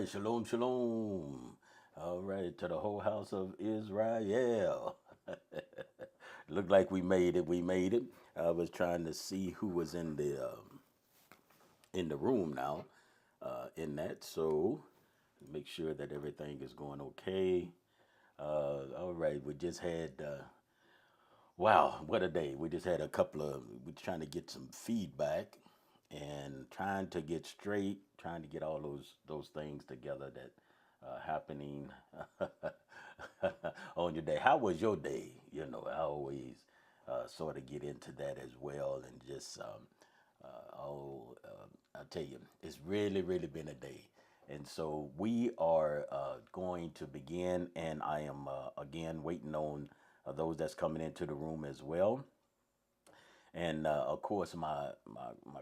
right, shalom, shalom. All right, to the whole house of Israel. Looked like we made it. We made it. I was trying to see who was in the room now, in that. So make sure that everything is going okay. All right, we just had. Wow, what a day! We just had a couple of. We're trying to get some feedback, and trying to get straight, trying to get all those things together that happening on your day. How was your day? You know, I always sort of get into that as well, and just I tell you, it's really, really been a day. And so we are going to begin, and I am again waiting on those that's coming into the room as well. And of course, my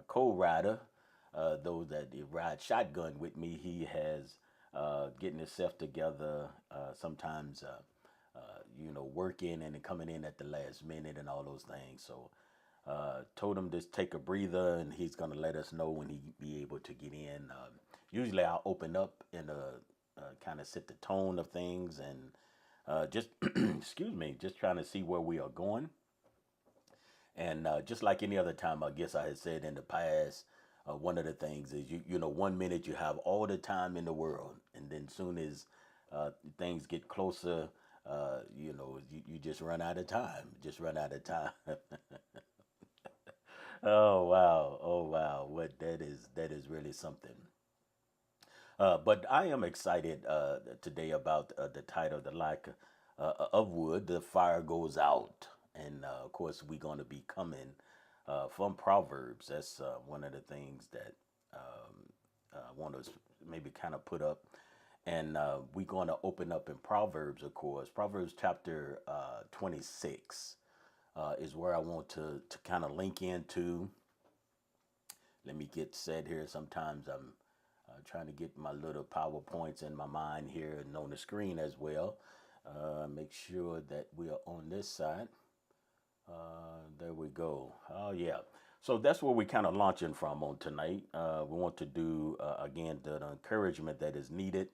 co-rider, those that ride shotgun with me, he has getting himself together. Sometimes, working and then coming in at the last minute and all those things. So, told him just take a breather, and he's gonna let us know when he be able to get in. Usually, I'll open up and kind of set the tone of things, and just excuse me, just trying to see where we are going. And just like any other time, I guess I had said in the past, one of the things is you know, 1 minute you have all the time in the world, and then soon as things get closer, you just run out of time. Just run out of time. Oh wow, oh wow, what that is really something. But I am excited today about the title, "The Lack of Wood, the Fire Goes Out." And of course, we're going to be coming from Proverbs. That's one of the things that I want to maybe kind of put up. And we're going to open up in Proverbs, of course. Proverbs chapter 26 is where I want to kind of link into. Let me get set here. Sometimes I'm trying to get my little PowerPoints in my mind here and on the screen as well. Make sure that we are on this side. There we go. Oh, yeah. So that's where we kind of launching from on tonight. We want to do, again, the encouragement that is needed.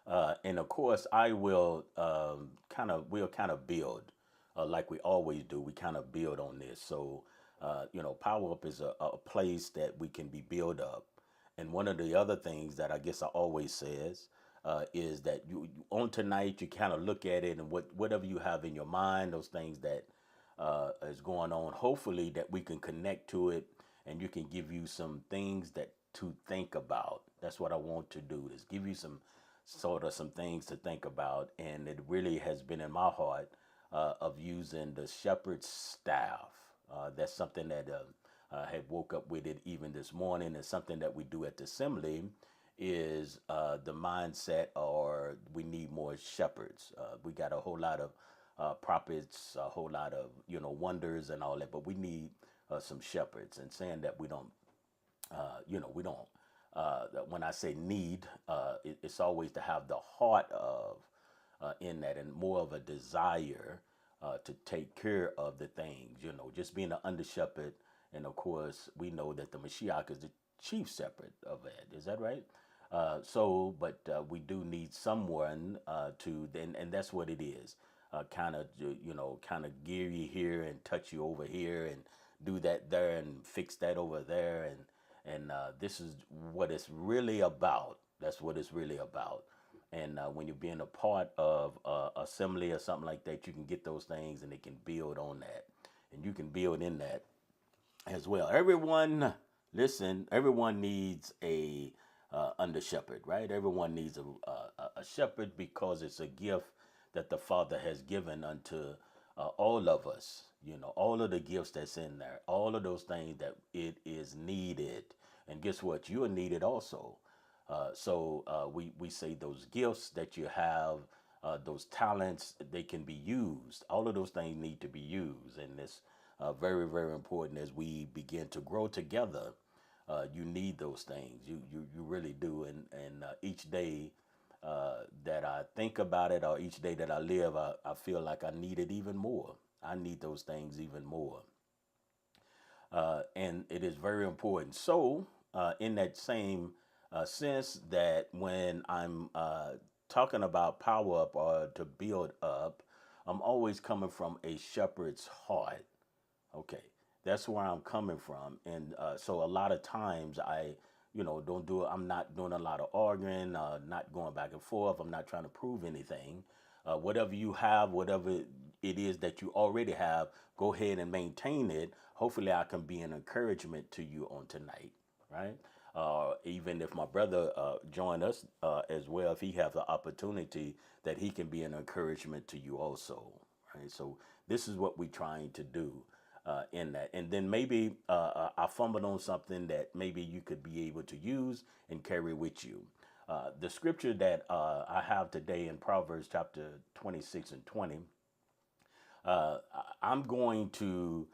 And of course, I will we'll kind of build like we always do. We kind of build on this. So, Power Up is a place that we can be built up. And one of the other things that I guess I always says is that on tonight you kind of look at it, and whatever you have in your mind, those things that is going on, hopefully that we can connect to it, and you can give you some things that to think about. That's what I want to do, is give you some things to think about. And it really has been in my heart of using the shepherd's staff. That's something that I had woke up with it even this morning. And something that we do at the assembly is the mindset, or we need more shepherds. We got a whole lot of prophets, a whole lot of wonders and all that, but we need some shepherds. And saying that we don't. When I say need, it's always to have the heart of in that, and more of a desire to take care of the things. Just being an under shepherd, and of course we know that the Mashiach is the chief shepherd of that. Is that right? But we do need someone to then, and that's what it is. Kind of gear you here and touch you over here, and do that there and fix that over there, and this is what it's really about. That's what it's really about. And when you're being a part of assembly or something like that, you can get those things, and it can build on that, and you can build in that as well. Everyone, listen. Everyone needs a under shepherd, right? Everyone needs a shepherd, because it's a gift that the Father has given unto all of us. All of the gifts that's in there, all of those things that it is needed. And guess what? You are needed also. We say those gifts that you have, those talents, they can be used. All of those things need to be used. And it's very, very important as we begin to grow together. You need those things. You really do. And each day that I think about it, or each day that I live, I feel like I need it even more. I need those things even more. And it is very important. So, in that same Sense that when I'm talking about power up or to build up, I'm always coming from a shepherd's heart. Okay, that's where I'm coming from, and so a lot of times don't do. I'm not doing a lot of arguing, not going back and forth. I'm not trying to prove anything. Whatever you have, whatever it is that you already have, go ahead and maintain it. Hopefully, I can be an encouragement to you on tonight, right? Even if my brother join us as well, if he has the opportunity, that he can be an encouragement to you also, right? So this is what we're trying to do in that. And then maybe I fumbled on something that maybe you could be able to use and carry with you. The scripture that I have today in Proverbs chapter 26 and 20, I'm going to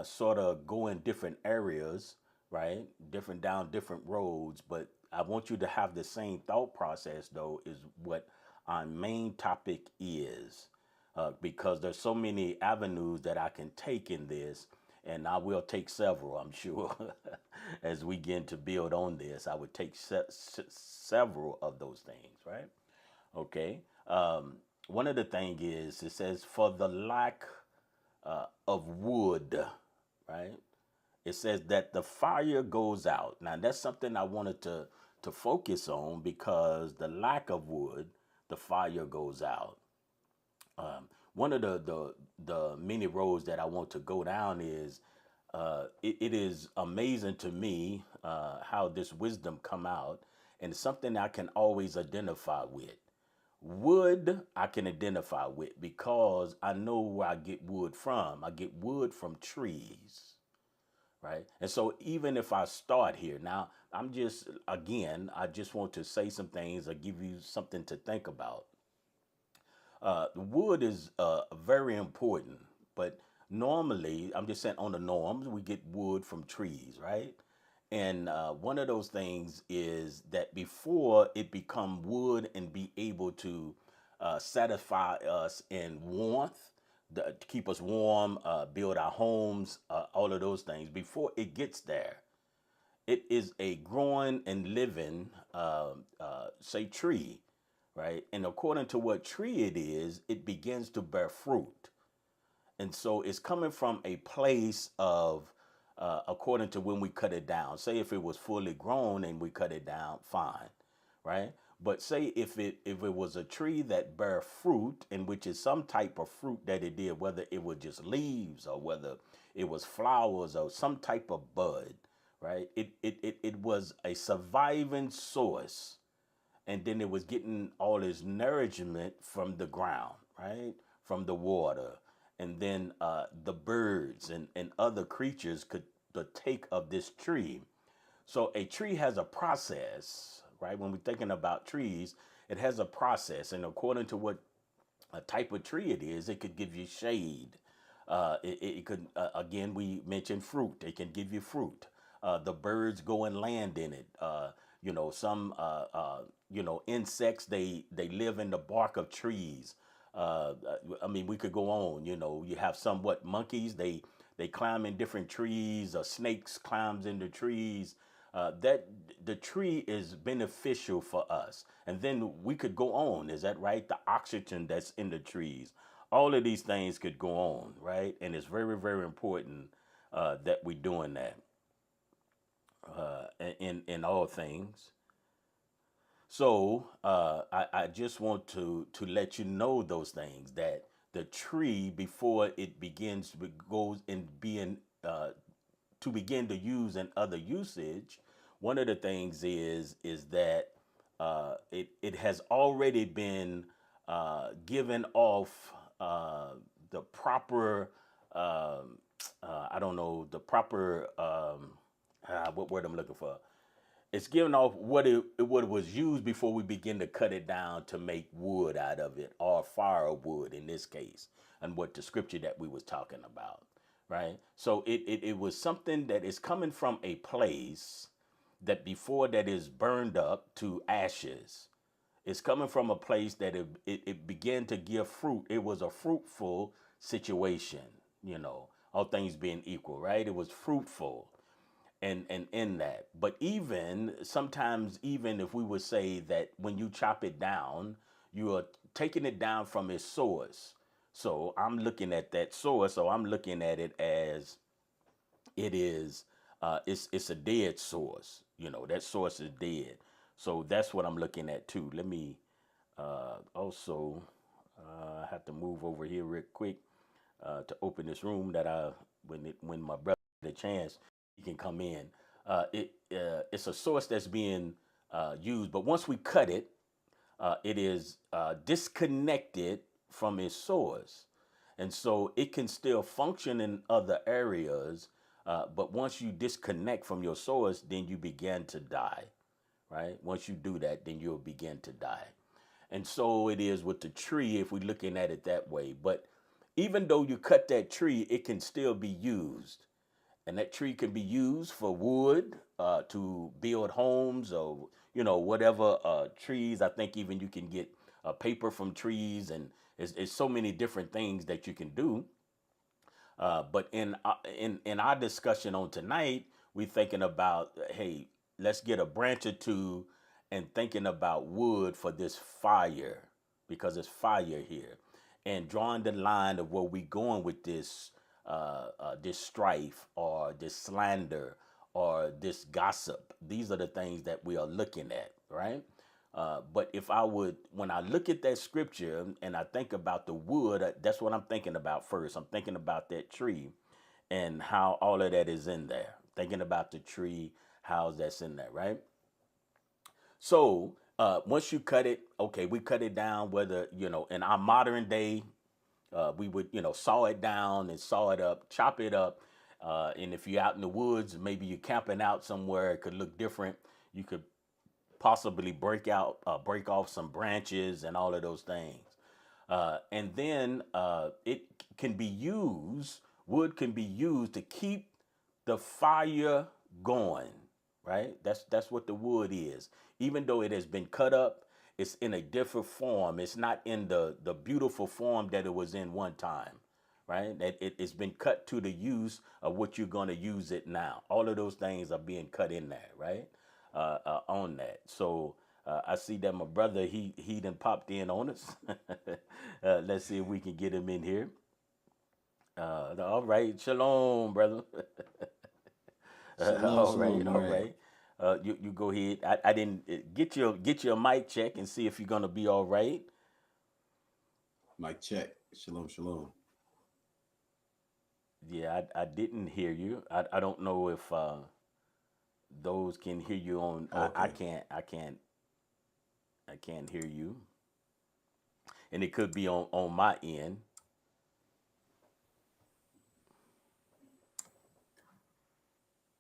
sort of go in different areas, right? Different down different roads, but I want you to have the same thought process, though, is what our main topic is, because there's so many avenues that I can take in this, and I will take several, I'm sure, as we begin to build on this. I would take several of those things, right? Okay. One of the things is it says, for the lack of wood, right? It says that the fire goes out. Now, that's something I wanted to focus on, because the lack of wood, the fire goes out. One of the many roads that I want to go down is it is amazing to me how this wisdom come out, and something I can always identify with. Wood I can identify with because I know where I get wood from. I get wood from trees, right? And so even if I start here now, I just want to say some things or give you something to think about. The wood is very important, but normally, I'm just saying on the norms, we get wood from trees, right? And one of those things is that before it become wood and be able to satisfy us in warmth, to keep us warm, build our homes, all of those things, before it gets there, it is a growing and living, say, tree, right? And according to what tree it is, it begins to bear fruit. And so it's coming from a place of, according to when we cut it down. Say if it was fully grown and we cut it down, fine, right? But say if it was a tree that bear fruit, in which is some type of fruit that it did, whether it was just leaves or whether it was flowers or some type of bud, right? It was a surviving source, and then it was getting all its nourishment from the ground, right? From the water. And then the birds and other creatures could partake of this tree. So a tree has a process, right? When we're thinking about trees, it has a process. And according to what a type of tree it is, it could give you shade. It could, again, we mentioned fruit. It can give you fruit. The birds go and land in it. Some, insects, they live in the bark of trees. I mean, we could go on. You have somewhat monkeys. They climb in different trees. Snakes climbs into trees. That the tree is beneficial for us. And then we could go on. Is that right? The oxygen that's in the trees. All of these things could go on, right? And it's very, very important that we're doing that in all things. So I just want to let you know those things, that the tree, before it begins goes in being to begin to use in other usage, one of the things is that it has already been given off the proper I don't know, the proper what word I'm looking for. It's giving off what it was used before we begin to cut it down to make wood out of it, or firewood in this case, and what the scripture that we was talking about, right? So it was something that is coming from a place that before that is burned up to ashes. It's coming from a place that it began to give fruit. It was a fruitful situation, all things being equal, right? It was fruitful. and in that. But even sometimes, even if we would say that when you chop it down, you are taking it down from its source. So I'm looking at that source, so I'm looking at it as it is it's a dead source. You know, that source is dead. So that's what I'm looking at too. Let me also I have to move over here real quick to open this room that when my brother get a chance he can come in. It's a source that's being used, but once we cut it, it is disconnected from its source. And so it can still function in other areas, but once you disconnect from your source, then you begin to die, right? Once you do that, then you'll begin to die. And so it is with the tree if we're looking at it that way. But even though you cut that tree, it can still be used. And that tree can be used for wood to build homes or whatever trees. I think even you can get paper from trees, and it's so many different things that you can do. But in our discussion on tonight, we're thinking about, hey, let's get a branch or two and thinking about wood for this fire, because it's fire here, and drawing the line of where we going with this strife or this slander or this gossip. These are the things that we are looking at, right? But if I would, when I look at that scripture and I think about the wood, that's what I'm thinking about first. I'm thinking about that tree and how all of that is in there. Thinking about the tree, how that's in there, right? So once you cut it, okay, we cut it down, whether, in our modern day, we would, saw it down and saw it up, chop it up. And if you're out in the woods, maybe you're camping out somewhere, it could look different. You could possibly break off some branches and all of those things. And then it can be used, wood can be used to keep the fire going, right? That's what the wood is. Even though it has been cut up, it's in a different form. It's not in the beautiful form that it was in one time, right? That it's been cut to the use of what you're going to use it now. All of those things are being cut in there, right? On that. So I see that my brother, he done popped in on us. Let's see if we can get him in here. All right, shalom, brother. Shalom, All shalom. right, All all right. right. You go ahead. I didn't get your mic check and see if you're gonna be all right. Mic check. Shalom, shalom. Yeah, I didn't hear you. I don't know if those can hear you on. I Okay. can't. I can't hear you, and it could be on my end.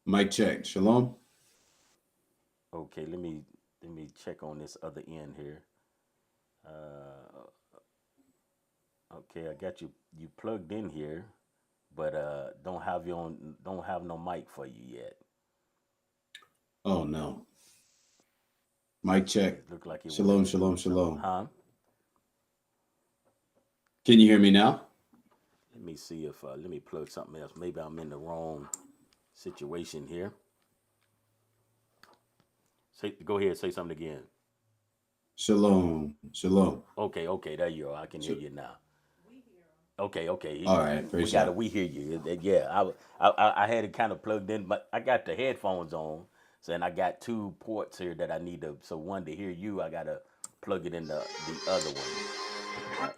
Mic check. Shalom. Okay, let me check on this other end here. Uh, okay, I got you plugged in here, but don't have no mic for you yet. Oh no. Mic check. It looked like it wanted Shalom, to do shalom, something, shalom. huh? Can you hear me now? Let me see if let me plug something else. Maybe I'm in the wrong situation here. Go ahead, say something again. Shalom, shalom. Okay, okay, there you are. I can hear Sh- you now. Okay, okay. All right. We Praise got Yah. to we hear you. Yeah, I had it kind of plugged in, but I got the headphones on, so and I got two ports here that I need to. So one to hear you, I gotta plug it in the other one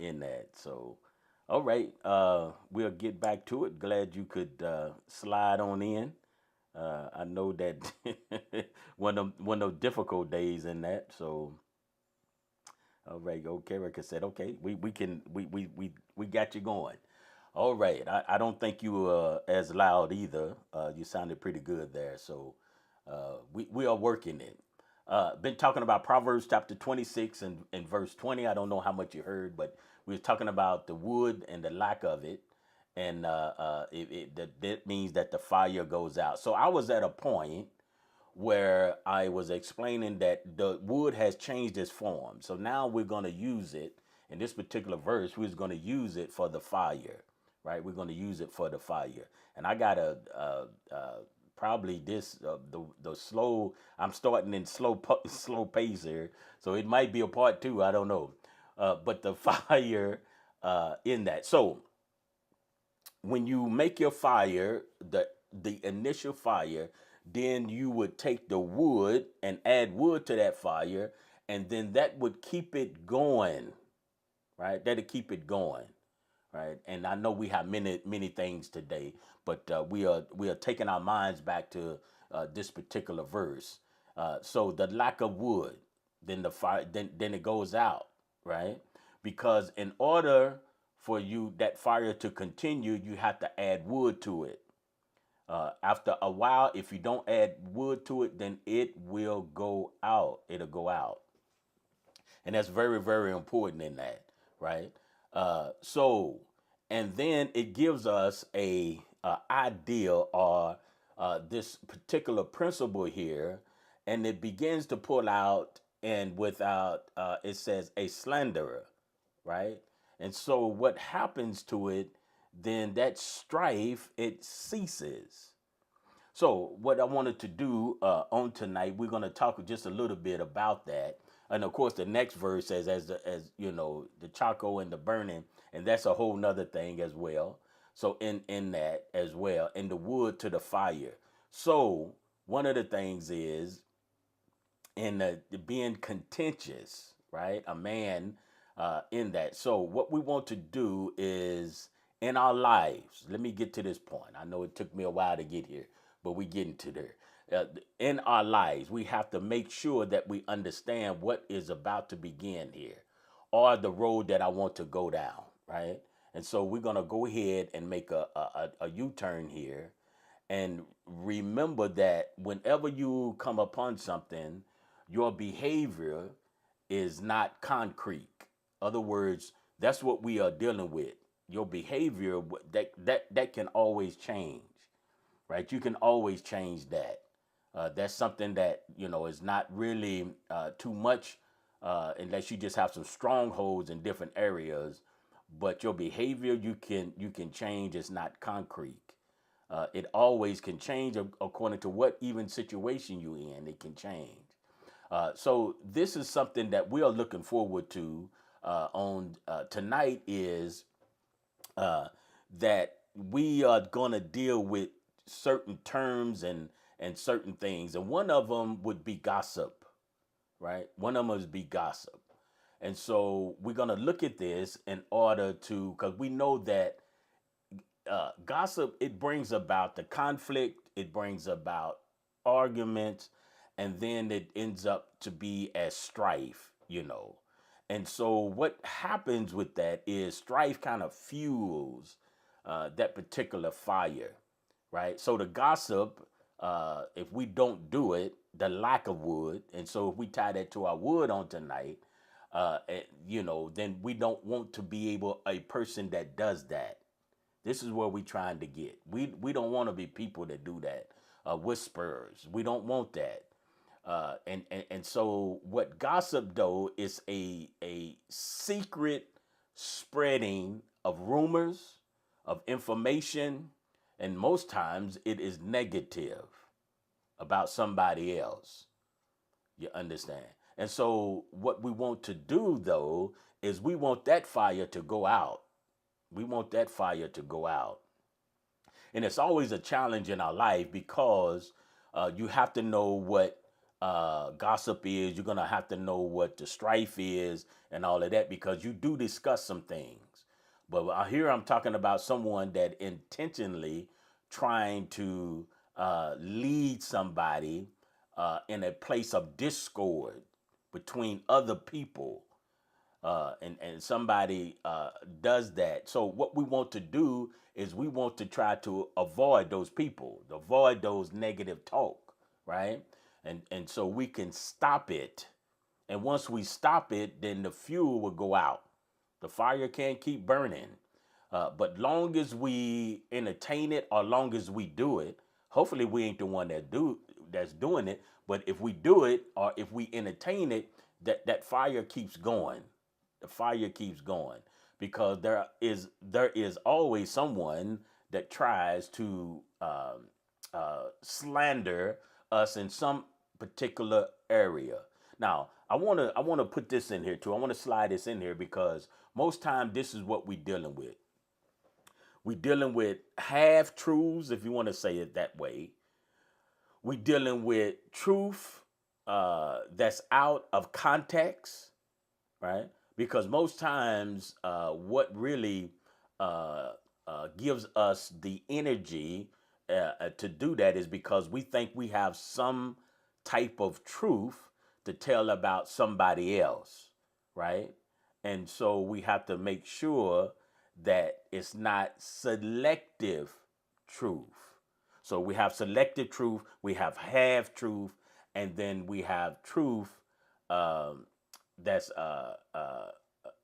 in that. So, all right, we'll get back to it. Glad you could slide on in. I know that one of those difficult days in that. So, all right, okay, Erica said, okay, we got you going. All right. I don't think you were as loud either. You sounded pretty good there. So we are working it. Been talking about Proverbs chapter 26 and verse 20. I don't know how much you heard, but we were talking about the wood and the lack of it. And that means that the fire goes out. So I was at a point where I was explaining that the wood has changed its form. So now we're going to use it in this particular verse. We're going to use it for the fire, right? We're going to use it for the fire. And I got a probably this the slow. I'm starting in slow pace here, so it might be a part two. I don't know, but the fire in that. So when you make your fire, the initial fire, then you would take the wood and add wood to that fire, and then that would keep it going, right? That'll keep it going, right? And I know we have many things today, but we are taking our minds back to this particular verse. So the lack of wood, then the fire, then it goes out, right? Because in order for you that fire to continue, you have to add wood to it. After a while, if you don't add wood to it, then it will go out. It'll go out, and that's very important in that, right? So, and then it gives us a idea or this particular principle here, and it begins to pull out and without it says a slanderer, right? And so what happens to it? Then that strife it ceases. So, what I wanted to do on tonight, we're going to talk just a little bit about that, and of course, the next verse says, as you know, the charcoal and the burning, and that's a whole nother thing as well. So, in that as well, and the wood to the fire. So, one of the things is in the being contentious, right? A man in that. So, what we want to do is in our lives, let me get to this point. I know it took me a while to get here, but we getting to there. In our lives, we have to make sure that we understand what is about to begin here or the road that I want to go down, right? And so we're going to go ahead and make a U-turn here and remember that whenever you come upon something, your behavior is not concrete. Other words, that's what we are dealing with. Your behavior that can always change, right? You can always change that. That's something that is not really too much, unless you just have some strongholds in different areas. But your behavior, you can change. It's not concrete. It always can change according to what even situation you in. It can change. So this is something that we are looking forward to on tonight is that we are going to deal with certain terms and certain things, and one of them would be gossip, right? One of them is be gossip, and so we're going to look at this in order to, because we know that gossip, it brings about the conflict, it brings about arguments, and then it ends up to be as strife. And so what happens with that is strife kind of fuels that particular fire, right? So the gossip, if we don't do it, the lack of wood, and so if we tie that to our wood on tonight, then we don't want to be a person that does that. This is where we trying to get. We don't want to be people that do that. Whisperers. We don't want that. And so what gossip though is a secret spreading of rumors, of information, and most times it is negative about somebody else. You understand? And so what we want to do though is we want that fire to go out. We want that fire to go out. And it's always a challenge in our life because you have to know what gossip is. You're going to have to know what the strife is and all of that because you do discuss some things. But here I'm talking about someone that intentionally trying to lead somebody in a place of discord between other people, and somebody does that. So what we want to do is we want to try to avoid those people, avoid those negative talk, right? And so we can stop it. And once we stop it, then the fuel will go out. The fire can't keep burning. But long as we entertain it or long as we do it, hopefully we ain't the one that's doing it. But if we do it or if we entertain it, that fire keeps going. The fire keeps going because there is always someone that tries to slander us in some particular area. Now, I want to put this in here too. I want to slide this in here because most time this is what we're dealing with. We're dealing with half truths, if you want to say it that way. We're dealing with truth that's out of context, right? Because most times, what really gives us the energy to do that is because we think we have some type of truth to tell about somebody else, right? And so we have to make sure that it's not selective truth. So we have selective truth, we have half truth, and then we have truth um, that's out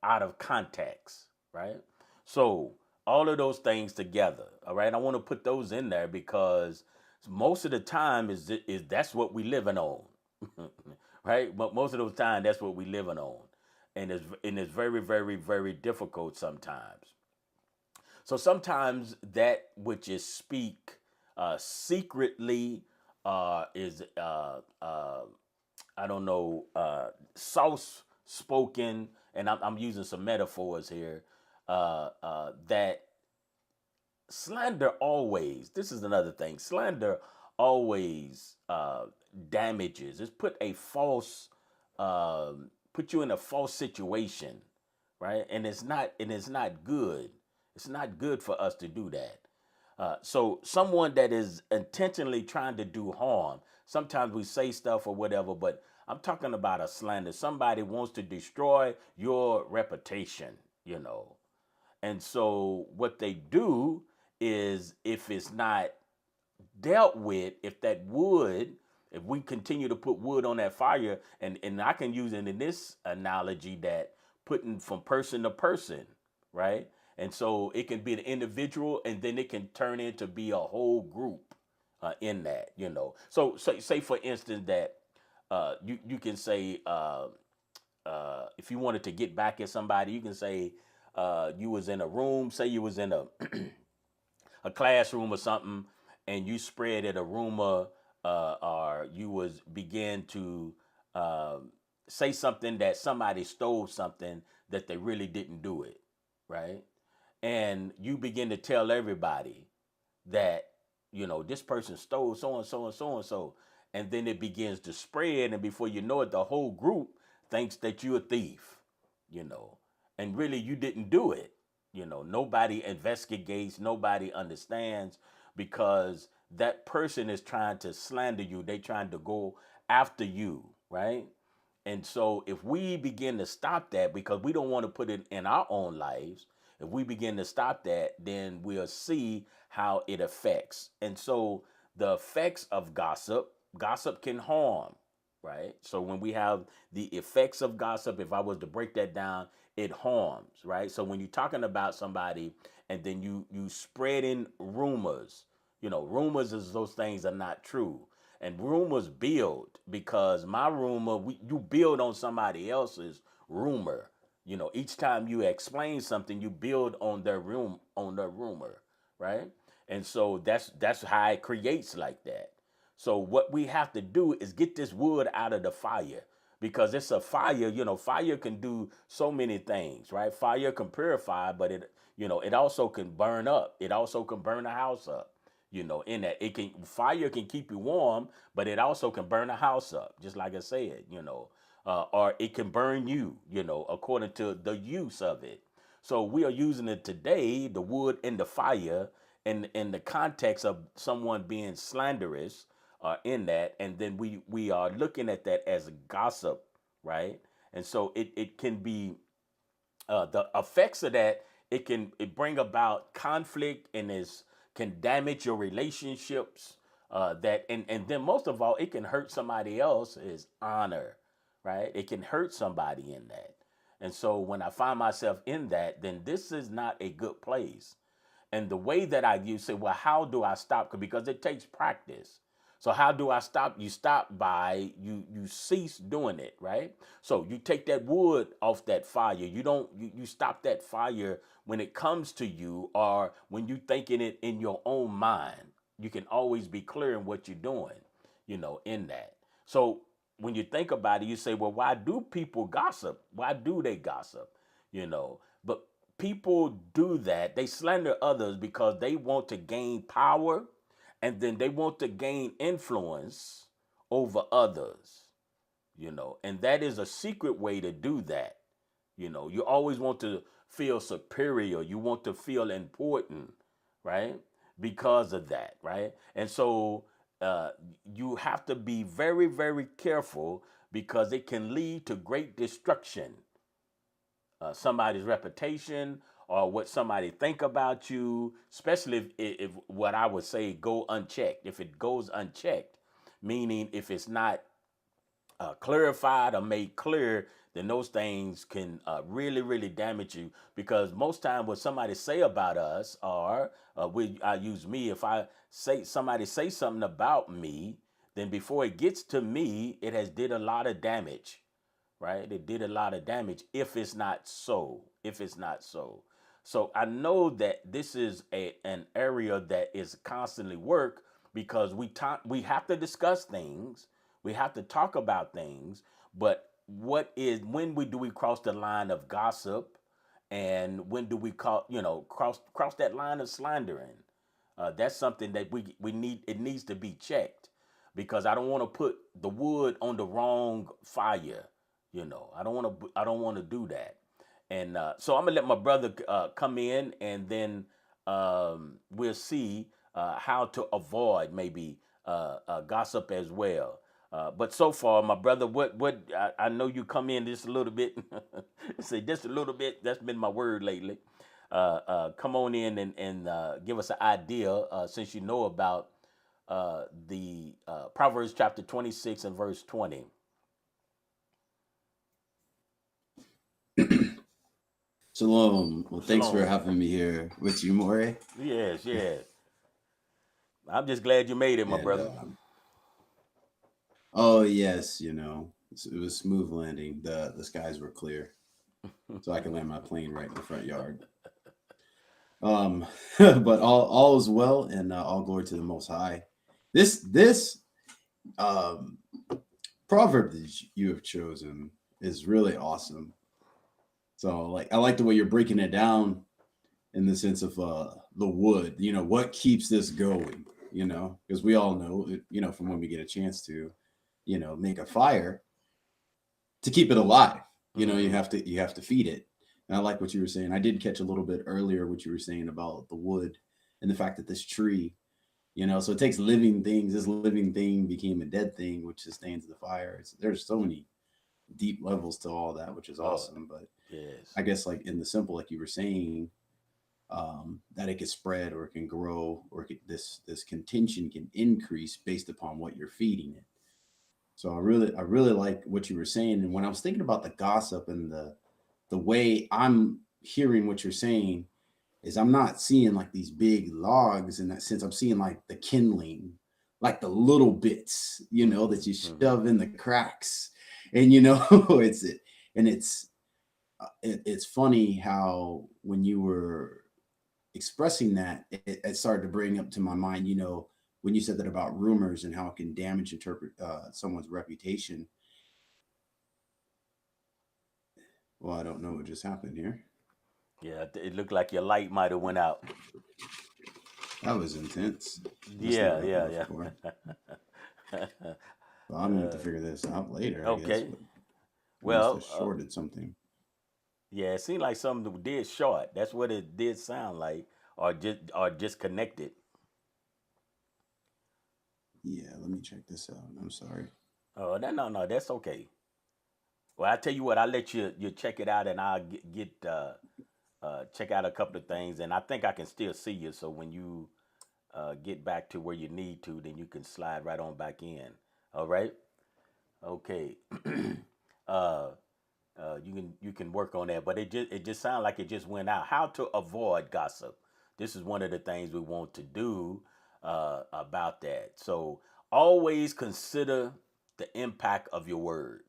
of context, right? So all of those things together, all right. I want to put those in there because most of the time is that's what we living on, right? But most of those time that's what we living on, and it's very very difficult sometimes. So sometimes that which is speak secretly is I don't know, soft spoken, and I'm using some metaphors here. That slander always, this is another thing, slander always damages. It's put you in a false situation, right? And it's not good. It's not good for us to do that. So someone that is intentionally trying to do harm, sometimes we say stuff or whatever, but I'm talking about a slander. Somebody wants to destroy your reputation, you know. And so what they do is if it's not dealt with, if we continue to put wood on that fire, and I can use it in this analogy that putting from person to person, right? And so it can be an individual, and then it can turn into be a whole group in that, you know. So say for instance that you can say if you wanted to get back at somebody, you can say you was in a room, say you was in a classroom or something, and you spread a rumor, or you was begin to say something that somebody stole something that they really didn't do it, right? And you begin to tell everybody that this person stole so and so and so and so, and then it begins to spread, and before you know it, the whole group thinks that you're a thief, you know, and really you didn't do it. Nobody investigates, nobody understands, because that person is trying to slander you. They trying to go after you, right? And so if we begin to stop that, because we don't want to put it in our own lives, if we begin to stop that, then we'll see how it affects. And so the effects of gossip can harm, right? So when we have the effects of gossip, if I was to break that down, it harms, right? So when you're talking about somebody and then you spreading rumors, rumors is those things are not true. And rumors build, because my rumor, you build on somebody else's rumor. Each time you explain something, you build on their rumor, right? And so that's how it creates like that. So what we have to do is get this wood out of the fire, because it's a fire. Fire can do so many things, right? Fire can purify, but it also can burn up. It also can burn a house up. In that fire can keep you warm, but it also can burn a house up, just like I said, or it can burn you, according to the use of it. So we are using it today, the wood and the fire, in the context of someone being slanderous, in that, and then we are looking at that as a gossip, right? And so it can be the effects of that. It bring about conflict, and is can damage your relationships. That and then most of all, it can hurt somebody else's honor, right? It can hurt somebody in that. And so when I find myself in that, then this is not a good place. And the way that you say, well, how do I stop? Because it takes practice. So how do I stop? You stop by you cease doing it, right? So you take that wood off that fire. You don't you stop that fire when it comes to you, or when you thinking it in your own mind. you can always be clear in what you're doing, in that. So when you think about it, you say, well, why do people gossip? Why do they gossip? But people do that. They slander others because they want to gain power, and then they want to gain influence over others, and that is a secret way to do that. You always want to feel superior. You want to feel important, right? Because of that, right? And so uh, you have to be very, very careful because it can lead to great destruction. Somebody's reputation or what somebody think about you, especially if what I would say go unchecked. If it goes unchecked, meaning if it's not clarified or made clear, then those things can really, really damage you. Because most time, what somebody say about us, or I use me. If I say somebody say something about me, then before it gets to me, it has did a lot of damage, right? It did a lot of damage if it's not so. If it's not so. So I know that this is an area that is constantly work because we have to discuss things, we have to talk about things, but when we cross the line of gossip, and when do we cross that line of slandering? That's something that we need. It needs to be checked because I don't want to put the wood on the wrong fire. I don't want to do that. And so I'm gonna let my brother come in, and then we'll see how to avoid maybe gossip as well. But so far, my brother, what I know you come in just a little bit. Say just a little bit. That's been my word lately. Come on in and give us an idea, since you know about the Proverbs chapter 26 and verse 20. Shalom. Well, thanks for Shalom. having me here with you, More. Yes, yes. I'm just glad you made it, my And brother. oh yes, it was smooth landing. The skies were clear, so I can land my plane right in the front yard. But all is well, and all glory to the Most High. This um proverb that you have chosen is really awesome. So like I like the way you're breaking it down in the sense of the wood. What keeps this going. Because we all know, from when we get a chance to, make a fire to keep it alive. You Hmm. have to feed it. And I like what you were saying. I did catch a little bit earlier what you were saying about the wood and the fact that this tree, so it takes living things. This living thing became a dead thing, which sustains the fire. There's so many deep levels to all that, which is Oh, awesome. But yes. I guess like in the simple, like you were saying, that it can spread or it can grow or this contention can increase based upon what you're feeding it. So I really like what you were saying. And when I was thinking about the gossip and the way I'm hearing what you're saying is I'm not seeing like these big logs in that sense. I'm seeing like the kindling, like the little bits, Hmm. that you Hmm. shove in the cracks. And it's it and it's funny how when you were expressing that, it started to bring up to my mind, when you said that about rumors and how it can damage interpret someone's reputation. Well, I don't know what just happened here. Yeah, it looked like your light might have went out. That was intense. That's Yeah, never happened yeah, before. yeah. Well, I'm gonna have to figure this out later, I guess. Okay. But I must have Well, shorted something. yeah, it seemed like something did short. That's what it did sound like, or disconnected. Yeah, let me check this out. I'm sorry. Oh, no, that's okay. Well, I tell you what, I'll let you check it out, and I'll check out a couple of things, and I think I can still see you. So when you get back to where you need to, then you can slide right on back in. All right. Okay. uh, you can work on that, but it just sounds like it just went out. How to avoid gossip? This is one of the things we want to do about that. So always consider the impact of your words,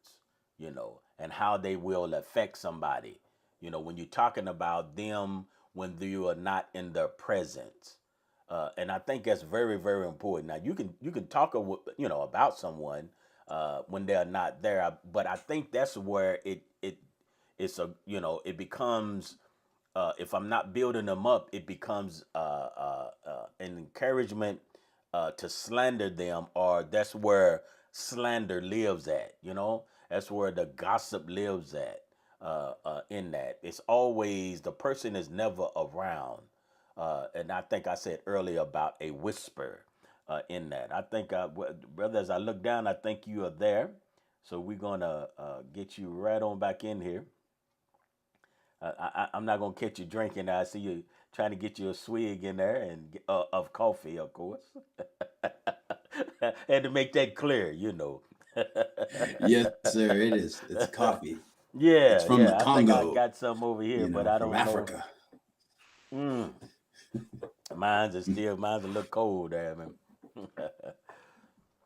and how they will affect somebody. When you're talking about them when you are not in their presence. And I think that's very, very important. Now you can talk about someone when they're not there, but I think that's where it's a it becomes if I'm not building them up, it becomes an encouragement to slander them, or that's where slander lives at. That's where the gossip lives at. In that, it's always the person is never around, and I think I said earlier about a whisper in that. I think, brother, as I look down, I think you are there. So we're gonna get you right on back in here. I'm not gonna catch you drinking. I see you trying to get you a swig in there and of coffee, of course. Had to make that clear. Yes, sir. It is. It's coffee. It's Yeah, from the yeah. I think I Congo, got some over here, but I from don't know. Africa. Mm, mine's a little cold there, man.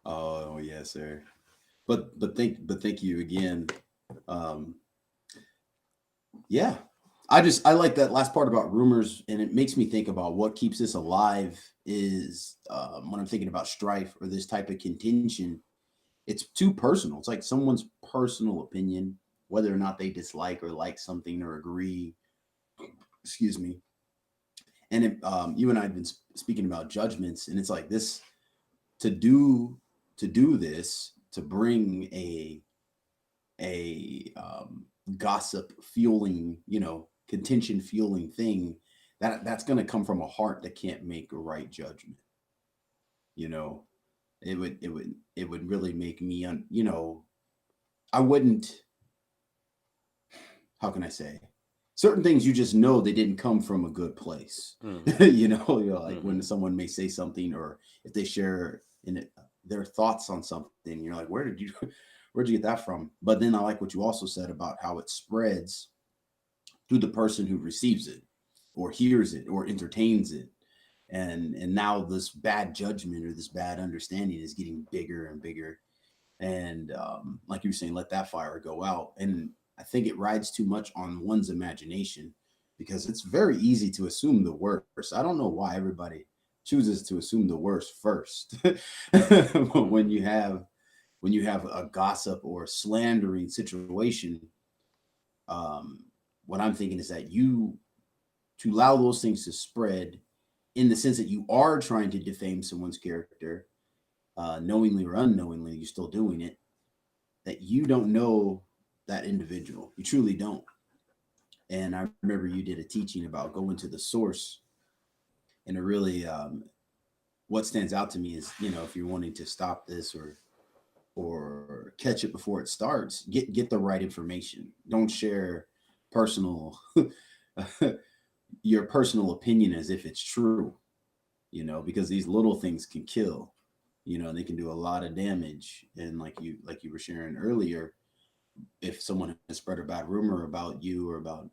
Oh yes, sir. But thank you again. Um, yeah, I like that last part about rumors, and it makes me think about what keeps this alive. Is when I'm thinking about strife or this type of contention, it's too personal. It's like someone's personal opinion, whether or not they dislike or like something or agree. Excuse me. And you and I have been speaking about judgments, and it's like this to do this to bring a gossip fueling, contention fueling thing that's going to come from a heart that can't make a right judgment. You know, it would really make me I wouldn't. How can I say? Certain things you just know they didn't come from a good place. Hmm. Like when Hmm. someone may say something, or if they share in it, their thoughts on something, you're like, where'd you get that from? But then I like what you also said about how it spreads to the person who receives it, or hears it, or entertains it, and now this bad judgment or this bad understanding is getting bigger and bigger. And like you were saying, let that fire go out. And I think it rides too much on one's imagination, because it's very easy to assume the worst. I don't know why everybody chooses to assume the worst first. when Hmm. you have a gossip or slandering situation, um, what I'm thinking is that you to allow those things to spread, in the sense that you are trying to defame someone's character, knowingly or unknowingly, you're still doing it, that you don't know that individual. You truly don't. And I remember you did a teaching about going to the source, and it really, what stands out to me is, if you're wanting to stop this or catch it before it starts, get the right information. Don't share personal your personal opinion as if it's true, because these little things can kill, and they can do a lot of damage. And like you were sharing earlier, if someone has spread a bad rumor about you, or about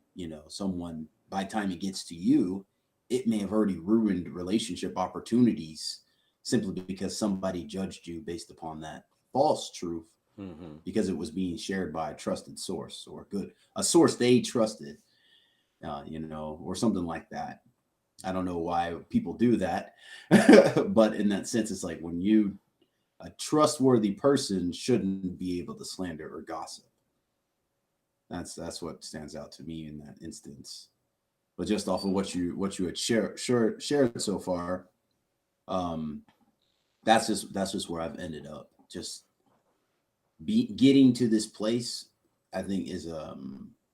someone, by the time it gets to you, it may have already ruined relationship opportunities, simply because somebody judged you based upon that false truth, Hmm. because it was being shared by a trusted source, or a source they trusted, or something like that. I don't know why people do that, but in that sense, it's like when a trustworthy person shouldn't be able to slander or gossip. That's what stands out to me in that instance. But just off of what you had shared so far, um, that's just where I've ended up. Just getting to this place, I think, is a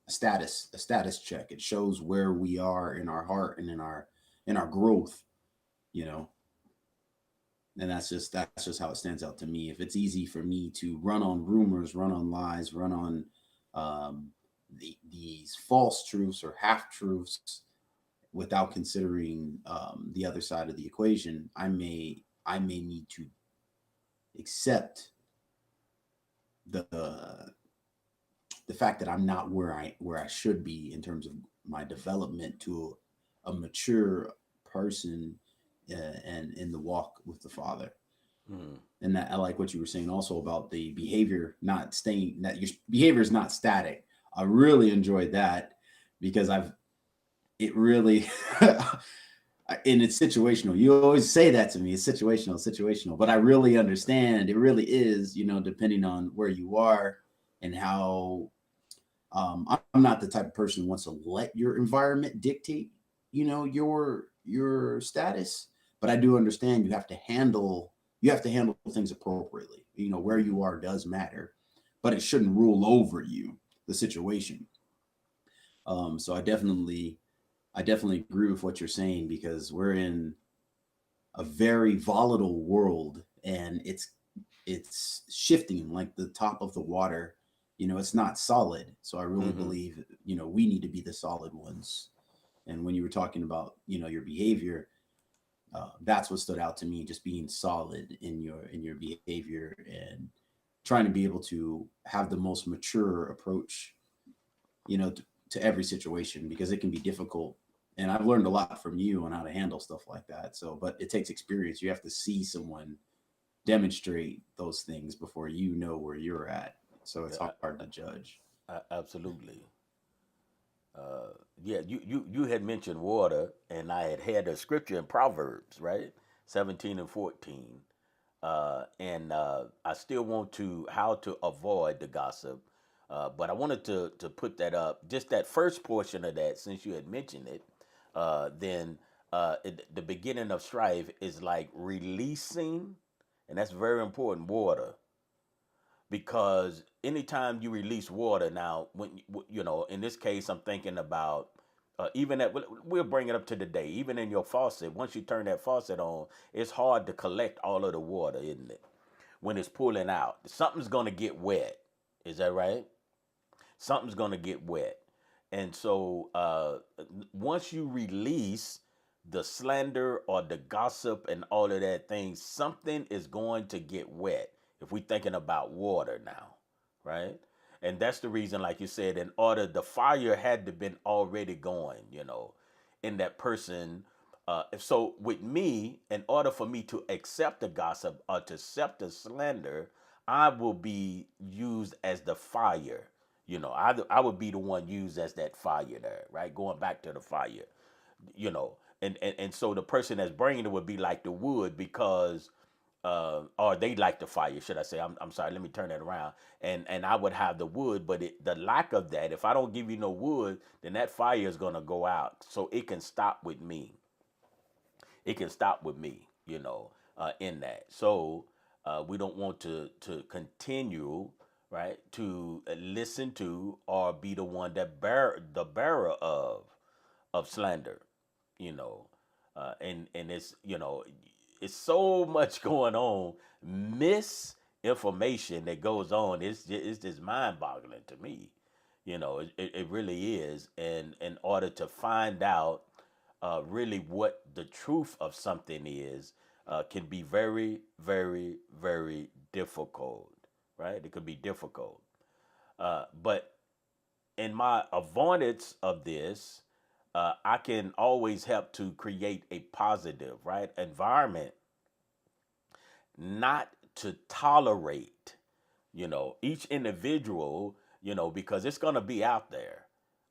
status check. It shows where we are in our heart and in our growth, you know. And that's just how it stands out to me. If it's easy for me to run on rumors, run on lies, run on um, these false truths or half truths, without considering the other side of the equation, I may need to accept the fact that I'm not where I should be in terms of my development to a mature person, and in the walk with the Father. Hmm. And that, I like what you were saying also about the behavior not staying, that your behavior is not static. I really enjoyed that, because it really And it's situational. You always say that to me. It's situational, situational. But I really understand. It really is, depending on where you are and how. I'm not the type of person who wants to let your environment dictate, your status. But I do understand you have to handle things appropriately. Where you Hmm. are does matter, but it shouldn't rule over you, the situation. So I definitely agree with what you're saying because we're in a very volatile world, and it's shifting like the top of the water. It's not solid. So I really Hmm. believe, we need to be the solid ones. And when you were talking about, your behavior, that's what stood out to me, just being solid in your behavior and trying to be able to have the most mature approach, to every situation, because it can be difficult. And I've learned a lot from you on how to handle stuff like that. So, but it takes experience. You have to see someone demonstrate those things before you know where you're at. So it's Yeah, hard to judge. absolutely. Yeah, you had mentioned water, and I had a scripture in Proverbs, right? 17 and 14. And I still want to how to avoid the gossip, but I wanted to put that up, just that first portion of that, since you had mentioned it. Then the beginning of strife is like releasing, and that's very important. Water, because anytime you release water, now when in this case I'm thinking about even that we'll bring it up to the day, even in your faucet, once you turn that faucet on, it's hard to collect all of the water, isn't it? When it's pulling out, something's going to get wet. Is that right? Something's going to get wet. And so once you release the slander or the gossip and all of that thing, something is going to get wet. If we're thinking about water now, right? And that's the reason, like you said, in order, the fire had to been already going, in that person. So with me, in order for me to accept the gossip or to accept the slander, I will be used as the fire. I would be the one used as that fire there, right? Going back to the fire, and so the person that's bringing it would be like the wood, because or they like the fire, should I say? I'm sorry. Let me turn that around. And I would have the wood, but the lack of that, if I don't give you no wood, then that fire is gonna go out. So it can stop with me. It can stop with me. In that. So we don't want to continue, right, to listen to or be the one that bearer of slander. you know and it's so much going on, misinformation that goes on. It's just mind-boggling to me. It really is. And in order to find out really what the truth of something is, can be very, very, very difficult, right? It could be difficult. But in my avoidance of this, I can always help to create a positive, right, environment, not to tolerate, each individual, because it's going to be out there.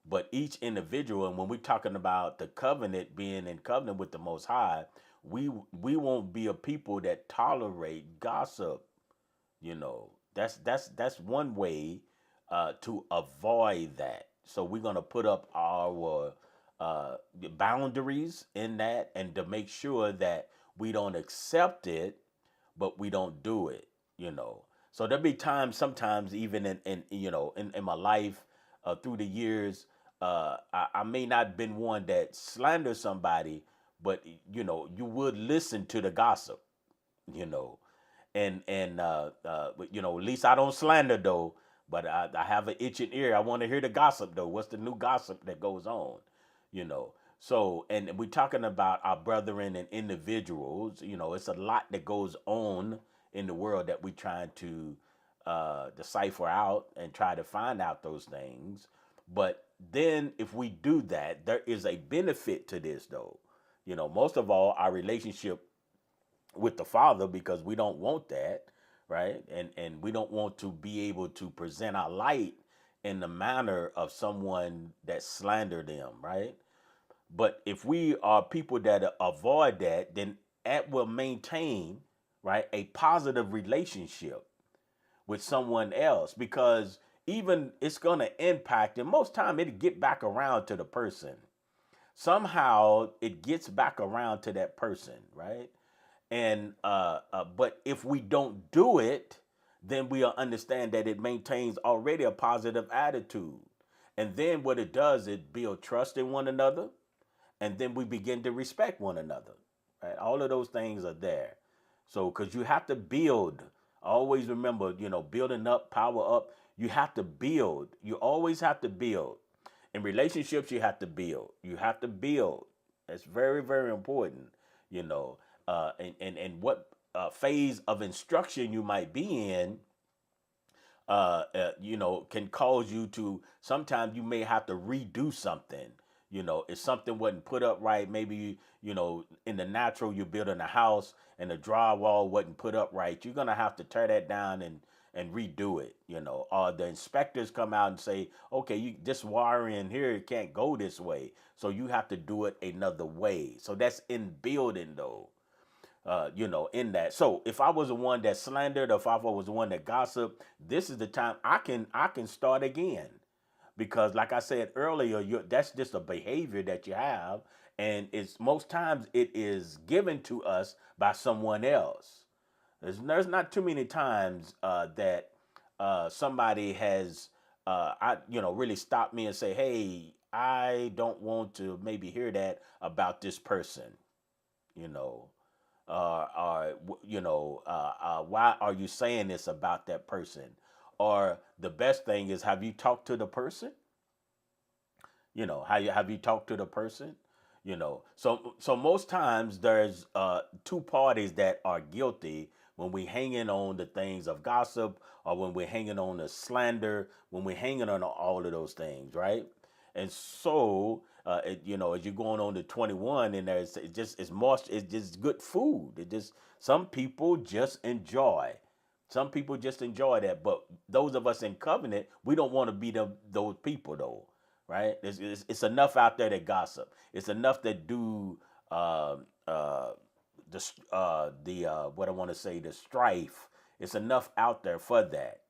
But each individual, and when we're talking about the covenant, being in covenant with the Most High, we won't be a people that tolerate gossip. That's one way to avoid that. So we're gonna put up our uh, boundaries in that, and to make sure that we don't accept it, but we don't do it. You know. So there'll be times, sometimes even in my life, through the years, I may not been one that slanders somebody, but you would listen to the gossip. You know at least I don't slander though, but I have an itching ear. I want to hear the gossip though. What's the new gossip that goes on? you know and we're talking about our brethren and individuals. It's a lot that goes on in the world that we're trying to decipher out and try to find out those things. But then if we do that, there is a benefit to this though. Most of all, our relationship with the Father, because we don't want that, right? And we don't want to be able to present our light in the manner of someone that slandered them, right? But if we are people that avoid that, then that will maintain, right, a positive relationship with someone else, because even it's going to impact, and most time it'll get back around to the person. Somehow it gets back around to that person, right? And but if we don't do it, then we'll understand that it maintains already a positive attitude. And then what it does, it build trust in one another, and then we begin to respect one another. Right? All of those things are there. So, because you have to build, always remember, building up, power up. You have to build. You always have to build. In relationships, you have to build. You have to build. That's very, very important. You know, and what phase of instruction you might be in, can cause you to, sometimes you may have to redo something. If something wasn't put up right, maybe in the natural, you're building a house and the drywall wasn't put up right, you're gonna have to tear that down and redo it. Or the inspectors come out and say, okay, this wiring here, it can't go this way, so you have to do it another way. So that's in building, though. In that. So if I was the one that slandered, or if I was the one that gossiped, this is the time I can start again. Because like I said earlier, that's just a behavior that you have, and it's most times it is given to us by someone else. There's not too many times that somebody has really stopped me and say, hey, I don't want to maybe hear that about this person. You know, why are you saying this about that person? Or the best thing is, have you talked to the person? Have you talked to the person? So most times there's two parties that are guilty when we hanging on the things of gossip, or when we're hanging on the slander, when we're hanging on all of those things, right? And so as you're going on to 21, and there's it's just good food. It just Some people just enjoy. Some people just enjoy that, but those of us in covenant, we don't want to be those people, though, right? It's enough out there that gossip. It's enough that do uh, uh, the what I want to say, the strife. It's enough out there for that.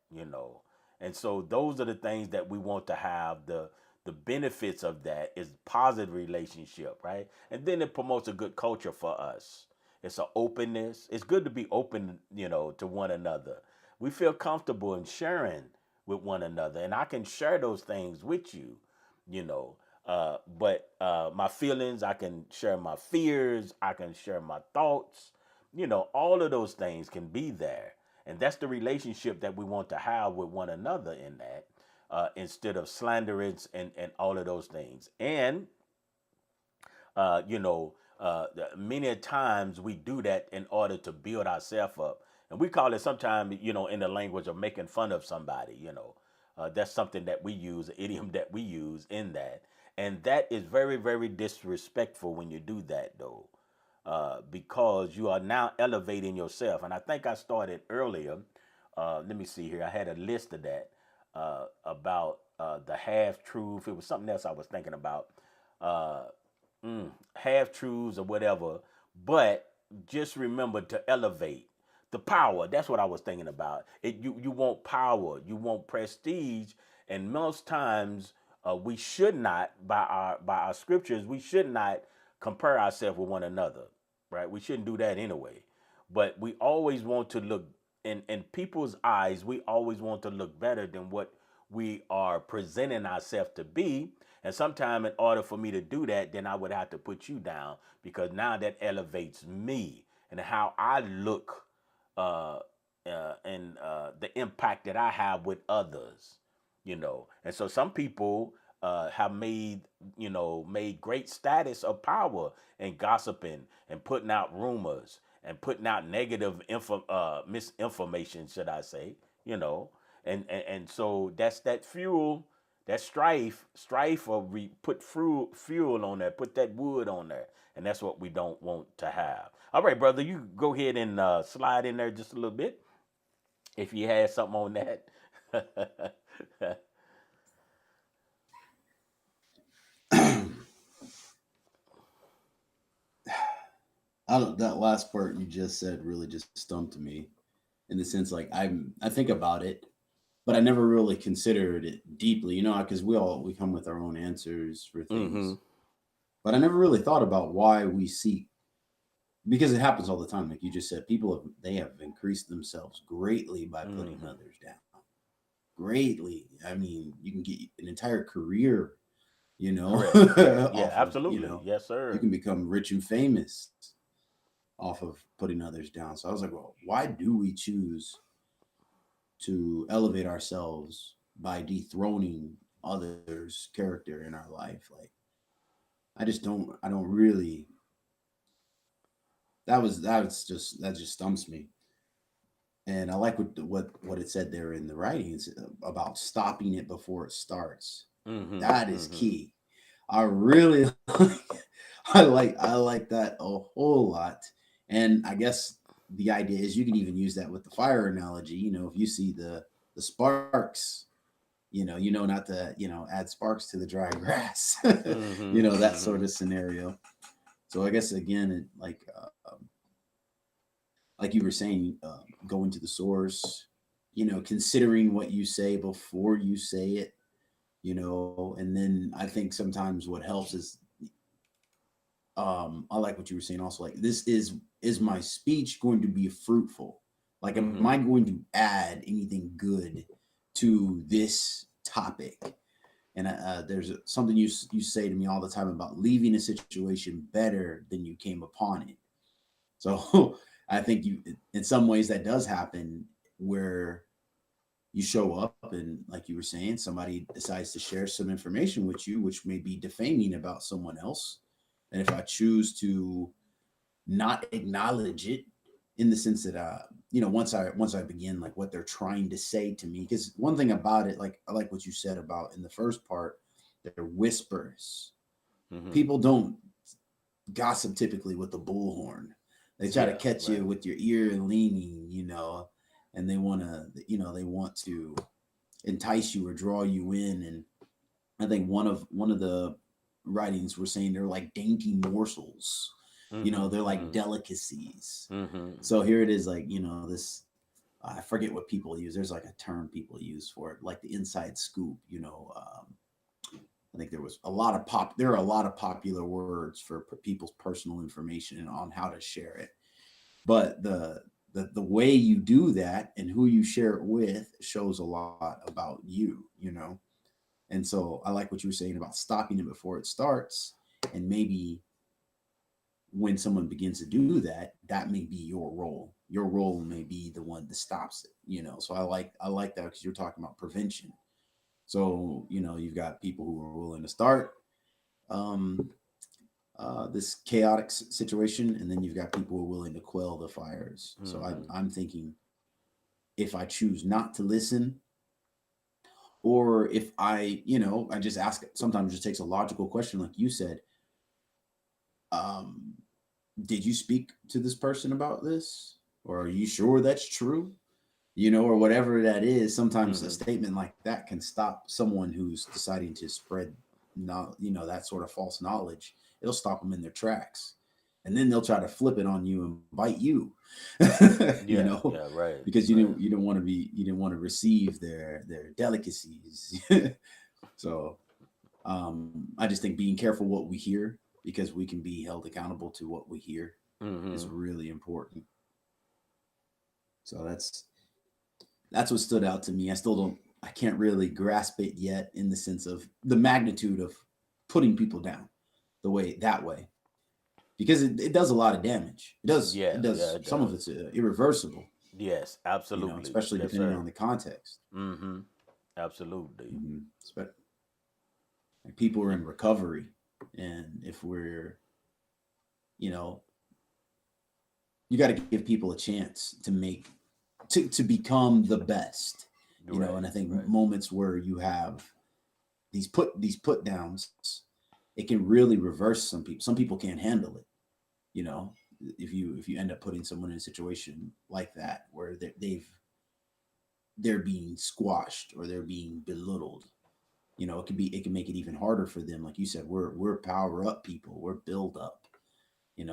And so those are the things that we want to have. The benefits of that is positive relationship, right? And then it promotes a good culture for us. It's an openness. It's good to be open, to one another. We feel comfortable in sharing with one another, and I can share those things with you, you know. But my feelings, I can share my fears, I can share my thoughts. All of those things can be there, and that's the relationship that we want to have with one another in that, instead of slanderous and all of those things. And many times we do that in order to build ourselves up, and we call it sometimes, in the language of making fun of somebody. That's something that we use, an idiom that we use in that, and that is very, very disrespectful when you do that, though, because you are now elevating yourself. And I think I started earlier. Let me see here. I had a list of that, about the half truth. It was something else I was thinking about. Uh, Half truths or whatever, but just remember to elevate the power. That's what I was thinking about. You want power, you want prestige, and most times we should not, by our scriptures, we should not compare ourselves with one another, right? We shouldn't do that anyway. But we always want to look, in people's eyes, we always want to look better than what we are presenting ourselves to be. And sometimes, in order for me to do that, then I would have to put you down, because now that elevates me and how I look, uh, and the impact that I have with others. And so some people have made great status of power and gossiping and putting out rumors and putting out negative misinformation, should I say? You know, and so that's that fuel, that strife, or we put fuel on there, put that wood on there, and that's what we don't want to have. All right, brother, you go ahead and slide in there just a little bit if you had something on that. I don't, that last part you just said really just stumped me in the sense like I think about it, but I never really considered it deeply, you know, because we come with our own answers for Mm-hmm. things, but I never really thought about why we seek, because it happens all the time. Like you just said, people have they have increased themselves greatly by putting Mm-hmm. others down. Greatly. I mean, you can get an entire career, you know, Correct. Yeah. Yeah. off of, you Absolutely. know, Yes, you sir. can become rich and famous off of putting others down. So I was like, well, why do we choose to elevate ourselves by dethroning others' character in our life? Like, I don't really, that just stumps me. And I like what it said there in the writings about stopping it before it starts. Mm-hmm. That is Mm-hmm. key. I really I like that a whole lot. And I guess the idea is you can even use that with the fire analogy. You know, if you see the sparks, you know not to, add sparks to the dry grass. Mm-hmm. You know, that Mm-hmm. sort of scenario. So I guess again, like you were saying, going to the source, considering what you say before you say it, and then I think sometimes what helps is, I like what you were saying also, like, is my speech going to be fruitful? Like, am I Mm-hmm. going to add anything good to this topic? And there's something you say to me all the time about leaving a situation better than you came upon it. So I think in some ways that does happen, where you show up and, like you were saying, somebody decides to share some information with you which may be defaming about someone else, and if I choose to not acknowledge it, in the sense that, once I begin, like, what they're trying to say to me, because one thing about it, like, I like what you said about in the first part, they're whispers. Mm-hmm. People don't gossip typically with the bullhorn. They try to Yeah. catch Right. you with your ear leaning, and they want to entice you or draw you in. And I think one of the writings were saying they're like dainty morsels. Mm-hmm. They're like Mm-hmm. delicacies. Mm-hmm. So here it is, like, this, I forget what people use. There's like a term people use for it, like the inside scoop. I think there are a lot of popular words for people's personal information and on how to share it. But the way you do that and who you share it with shows a lot about you. And so I like what you were saying about stopping it before it starts. And maybe when someone begins to do that, that may be your role. Your role may be the one that stops it. So I like that, because you're talking about prevention. So, you've got people who are willing to start, um, this chaotic situation, and then you've got people who are willing to quell the fires. So Mm-hmm. I'm thinking, if I choose not to listen, or if I just ask, sometimes it just takes a logical question, like you said, um, did you speak to this person about this? Or are you sure that's true? Or whatever that is. Sometimes a Mm-hmm. statement like that can stop someone who's deciding to spread, that sort of false knowledge. It'll stop them in their tracks. And then they'll try to flip it on you and bite you, Yeah. Yeah. Right. because Right. you didn't want to receive their delicacies. So, I just think being careful what we hear, because we can be held accountable to what we hear, is Mm-hmm. really important. So that's what stood out to me. I can't really grasp it yet, in the sense of the magnitude of putting people down that way, because it does a lot of damage. It Yeah. does. Yeah. It Some of does. it's irreversible, Yes. Absolutely. especially Yes, depending sir. on the context. Mm-hmm. Absolutely. Mm-hmm. Like, people are in recovery, and if we're, you know, you got to give people a chance to become the best. And Right. I think Right. moments where you have these put downs, it can really reverse some people. Some people can't handle it. You know, if you end up putting someone in a situation like that, where they're being squashed or they're being belittled. It can make it even harder for them. Like you said, we're power up people. We're build up.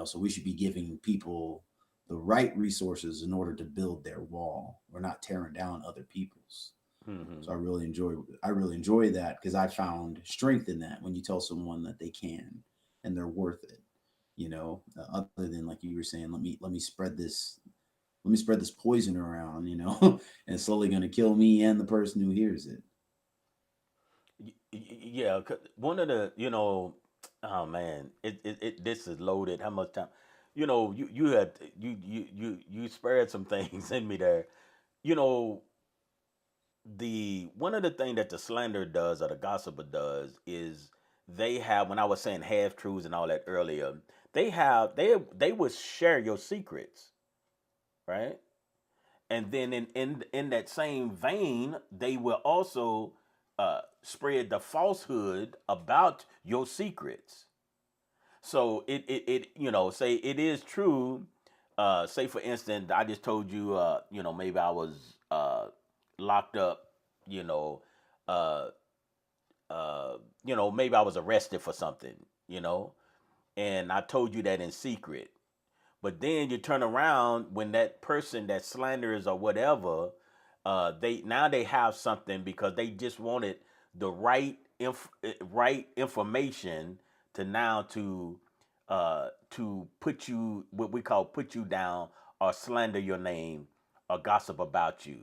So we should be giving people the right resources in order to build their wall. We're not tearing down other people's. Hmm. So I really enjoy that because I found strength in that when you tell someone that they can and they're worth it. Other than like you were saying, let me spread this poison around, and it's slowly going to kill me and the person who hears it. Yeah, 'cause one of the, oh man, this is loaded. How much time? You had you spared some things in me there. You know, the one of the things that the slander does or the gossiper does is they have, when I was saying half truths and all that earlier, they would share your secrets, right? And then in that same vein, they will also spread the falsehood about your secrets. So say it is true. Say for instance, I just told you, maybe I was locked up, you know, uh, maybe I was arrested for something, you know, and I told you that in secret. But then you turn around when that person that slanders or whatever, they have something because they just wanted the right information to now to put you, what we call put you down, or slander your name or gossip about you.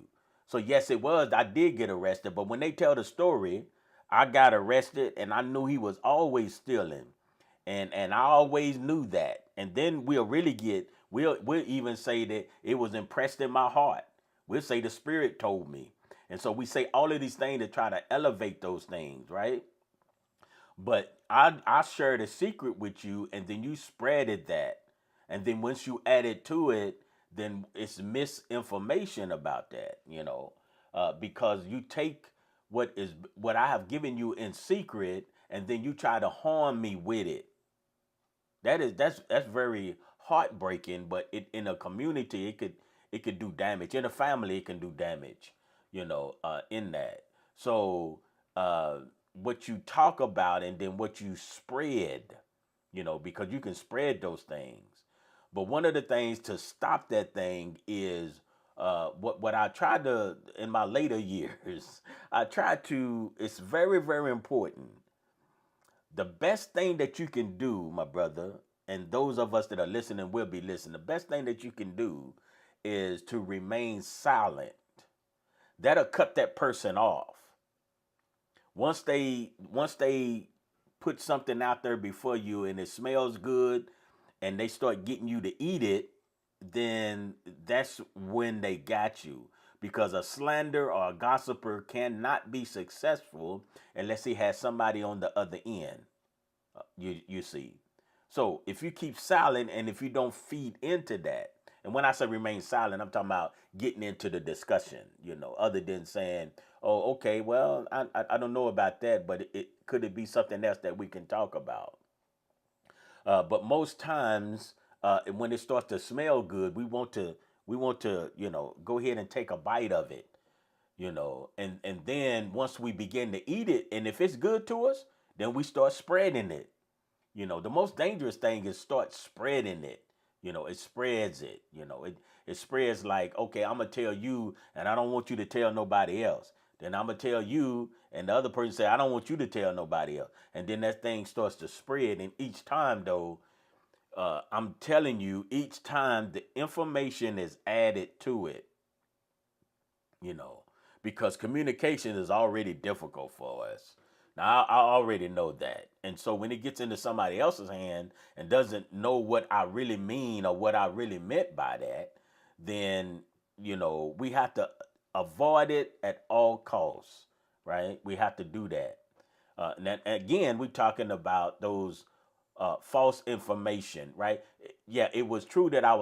So yes, it was. I did get arrested, but when they tell the story, I got arrested and I knew he was always stealing, and I always knew that. And then we'll even say that it was impressed in my heart. We'll say the Spirit told me, and so we say all of these things to try to elevate those things, right? But I shared a secret with you, and then you spreaded that, and then once you added to it, then it's misinformation about that, because you take what I have given you in secret, and then you try to harm me with it. That's very heartbreaking. But in a community, it could do damage. In a family, it can do damage. In that. So what you talk about and then what you spread, because you can spread those things. But one of the things to stop that thing is what I tried to in my later years. I tried to. It's very very important. The best thing that you can do, my brother, and those of us that are listening will be listening, the best thing that you can do is to remain silent. That'll cut that person off. Once they put something out there before you and it smells good and they start getting you to eat it, then that's when they got you. Because a slander or a gossiper cannot be successful unless he has somebody on the other end. You see. So if you keep silent and if you don't feed into that, and when I say remain silent, I'm talking about getting into the discussion, other than saying, oh, okay, well, I don't know about that, but it could it be something else that we can talk about. But most times, when it starts to smell good, we want to go ahead and take a bite of it, and then once we begin to eat it, and if it's good to us, then we start spreading it. The most dangerous thing is start spreading it. It spreads it. It spreads like, okay, I'm gonna tell you, and I don't want you to tell nobody else. Then I'm gonna tell you, and the other person say, I don't want you to tell nobody else. And then that thing starts to spread. And each time, though, I'm telling you, each time the information is added to it, you know, because communication is already difficult for us. Now, I already know that. And so when it gets into somebody else's hand and doesn't know what I really mean or what I really meant by that, then, we have to avoid it at all costs, right? We have to do that. And again, we're talking about those false information, right? Yeah, it was true that I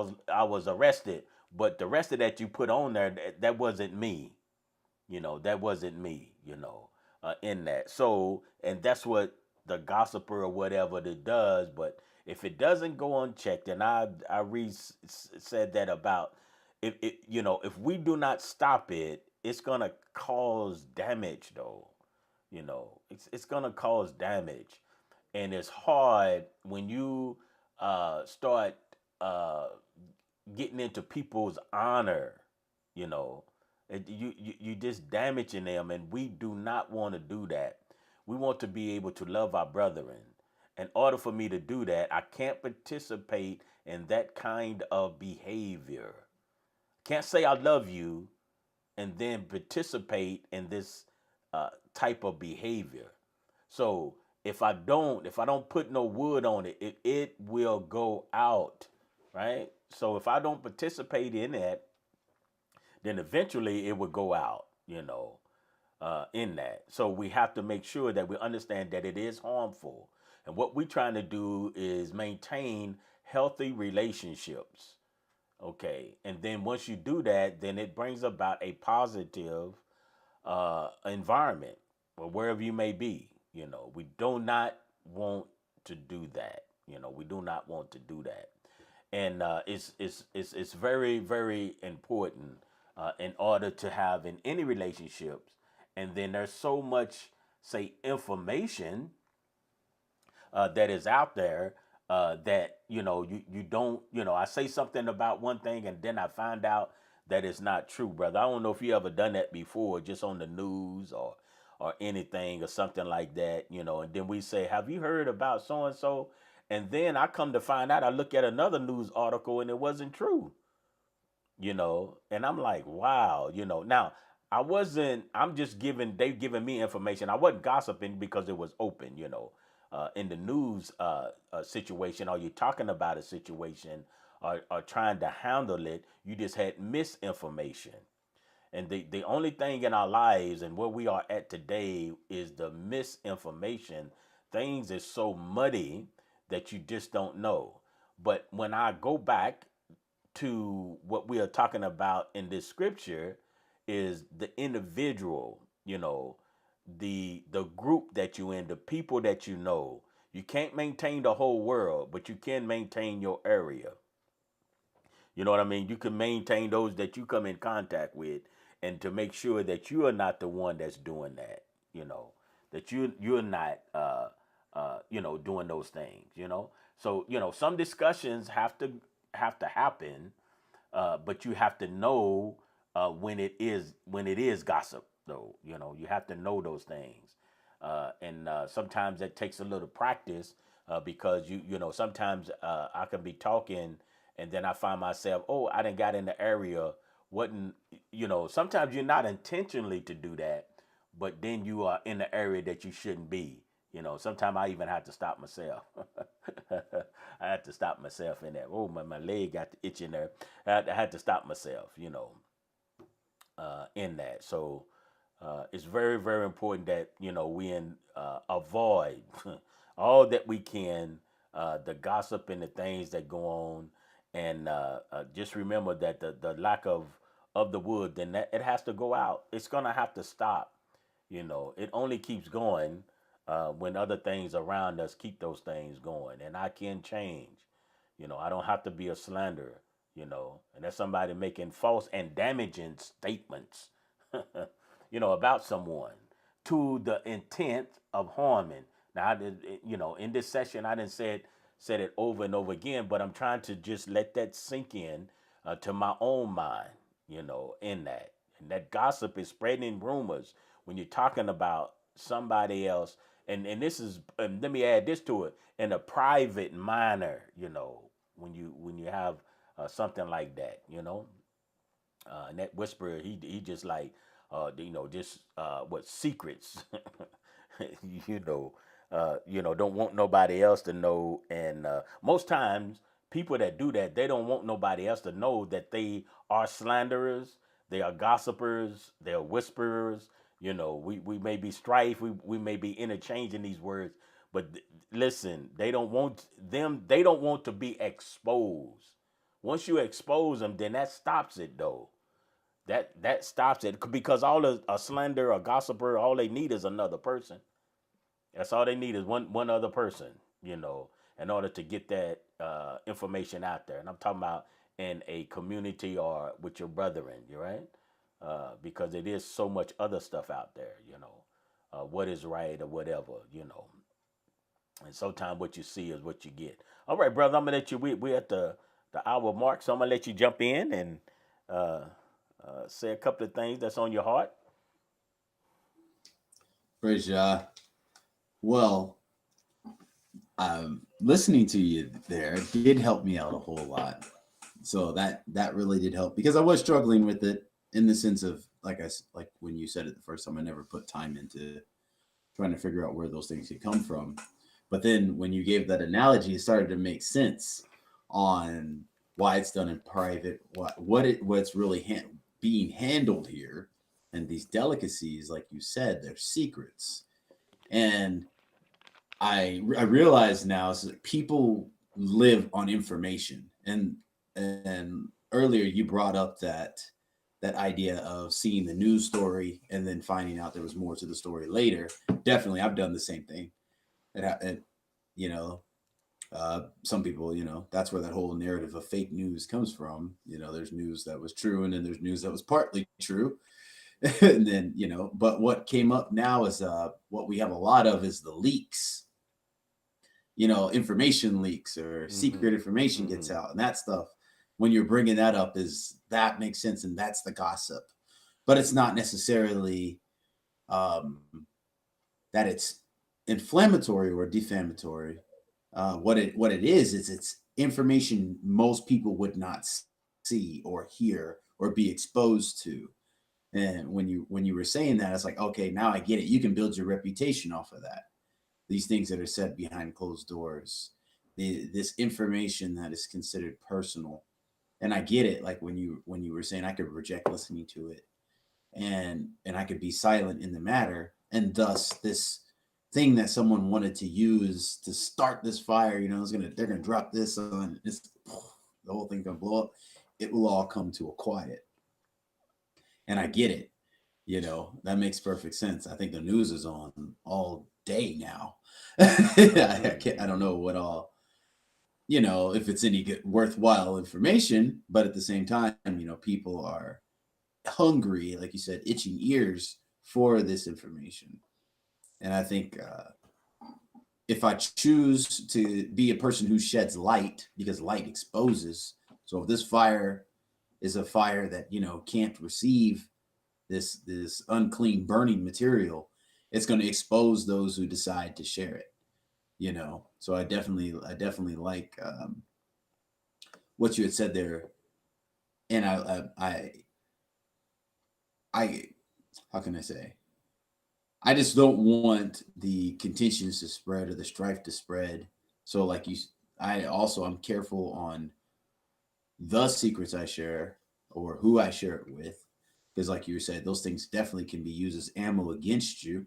was arrested, but the rest of that you put on there, that wasn't me. That wasn't me. In that. So, and that's what the gossiper or whatever that does. But if it doesn't go unchecked, and said that about if we do not stop it, it's gonna cause damage though. It's gonna cause damage, and it's hard when you start uh, getting into people's honor, you know, you just damaging them, and we do not want to do that. We want to be able to love our brethren. In order for me to do that, I can't participate in that kind of behavior. Can't say I love you and then participate in this type of behavior. So if I don't put no wood on it, it will go out, right? So if I don't participate in it, then eventually it would go out, in that. So we have to make sure that we understand that it is harmful. And what we're trying to do is maintain healthy relationships. Okay. And then once you do that, then it brings about a positive environment or wherever you may be. We do not want to do that. We do not want to do that. And it's very, very important in order to have in any relationships. And then there's so much, say, information that is out there that you don't, I say something about one thing and then I find out that it's not true, brother. I don't know if you ever done that before, just on the news or anything or something like that, and then we say, have you heard about so and so? And then I come to find out, I look at another news article and it wasn't true, and I'm like, wow, now I'm just they giving me information. I wasn't gossiping because it was open, in the news situation, or you're talking about a situation or trying to handle it, you just had misinformation. And the only thing in our lives and where we are at today is the misinformation. Things is so muddy that you just don't know. But when I go back to what we are talking about in this scripture is the individual, the group that you in, the people that you know. You can't maintain the whole world, but you can maintain your area. You know what I mean? You can maintain those that you come in contact with, and to make sure that you are not the one that's doing that. That you're not doing those things. So some discussions have to happen, but you have to know when it is gossip. Though you have to know those things, and sometimes that takes a little practice because sometimes I can be talking and then I find myself, oh, I didn't got in the area. Wasn't Sometimes you're not intentionally to do that, but then you are in the area that you shouldn't be. Sometimes I even have to stop myself. I had to stop myself in that. Oh, my leg got the itch in there. I had to stop myself, in that. So it's very, very important that avoid all that we can, the gossip and the things that go on, and just remember that the lack of the wood, then that it has to go out. It's gonna have to stop. It only keeps going when other things around us keep those things going, and I can change. I don't have to be a slanderer. And that's somebody making false and damaging statements, about someone to the intent of harming. Now, in this session, I didn't said it over and over again, but I'm trying to just let that sink in to my own mind, in that. And that gossip is spreading rumors when you're talking about somebody else. And this is, and let me add this to it, in a private manner, when you have something like that, and that whisperer, he just like, just what secrets, you know, don't want nobody else to know. And most times, people that do that, they don't want nobody else to know that they are slanderers, they are gossipers, they are whisperers. We may be strife, we may be interchanging these words, but listen, they don't want to be exposed. Once you expose them, then that stops it though. That stops it because all a slander or gossiper, all they need is another person. That's all they need is one other person, in order to get that information out there. And I'm talking about in a community or with your brethren, you right? Because it is so much other stuff out there, what is right or whatever. And sometimes what you see is what you get. All right, brother, I'm gonna let you. We at the hour mark, so I'm gonna let you jump in and uh, say a couple of things that's on your heart. Praise Yah. Well, listening to you there did help me out a whole lot. So that really did help because I was struggling with it in the sense of like when you said it the first time, I never put time into trying to figure out where those things could come from. But then when you gave that analogy, it started to make sense on why it's done in private, what's really being handled here, and these delicacies, like you said, they're secrets. And I realize now is that people live on information, and earlier you brought up that idea of seeing the news story and then finding out there was more to the story later. Definitely, I've done the same thing. And you know, some people, that's where that whole narrative of fake news comes from. There's news that was true, and then there's news that was partly true, and then But what came up now is what we have a lot of is the leaks. Information leaks or secret Mm-hmm. information gets Mm-hmm. out, and that stuff. When you're bringing that up, is that makes sense, and that's the gossip, but it's not necessarily um, that it's inflammatory or defamatory. What it is it's information most people would not see or hear or be exposed to. And when you were saying that, it's like, okay, now I get it. You can build your reputation off of that. These things that are said behind closed doors, this information that is considered personal. And I get it. Like when you were saying I could reject listening to it, and I could be silent in the matter, and thus this thing that someone wanted to use to start this fire, they're gonna drop this on it's the whole thing's gonna blow up. It will all come to a quiet, and I get it. That makes perfect sense. I think the news is on all day now. I don't know what all, if it's any good worthwhile information, but at the same time, people are hungry, like you said, itching ears for this information. And I think if I choose to be a person who sheds light, because light exposes. So if this fire is a fire that can't receive this unclean burning material, it's going to expose those who decide to share it. So I definitely like what you had said there, and I how can I say, I just don't want the contentions to spread or the strife to spread. So I'm careful on the secrets I share or who I share it with, because like you said, those things definitely can be used as ammo against you,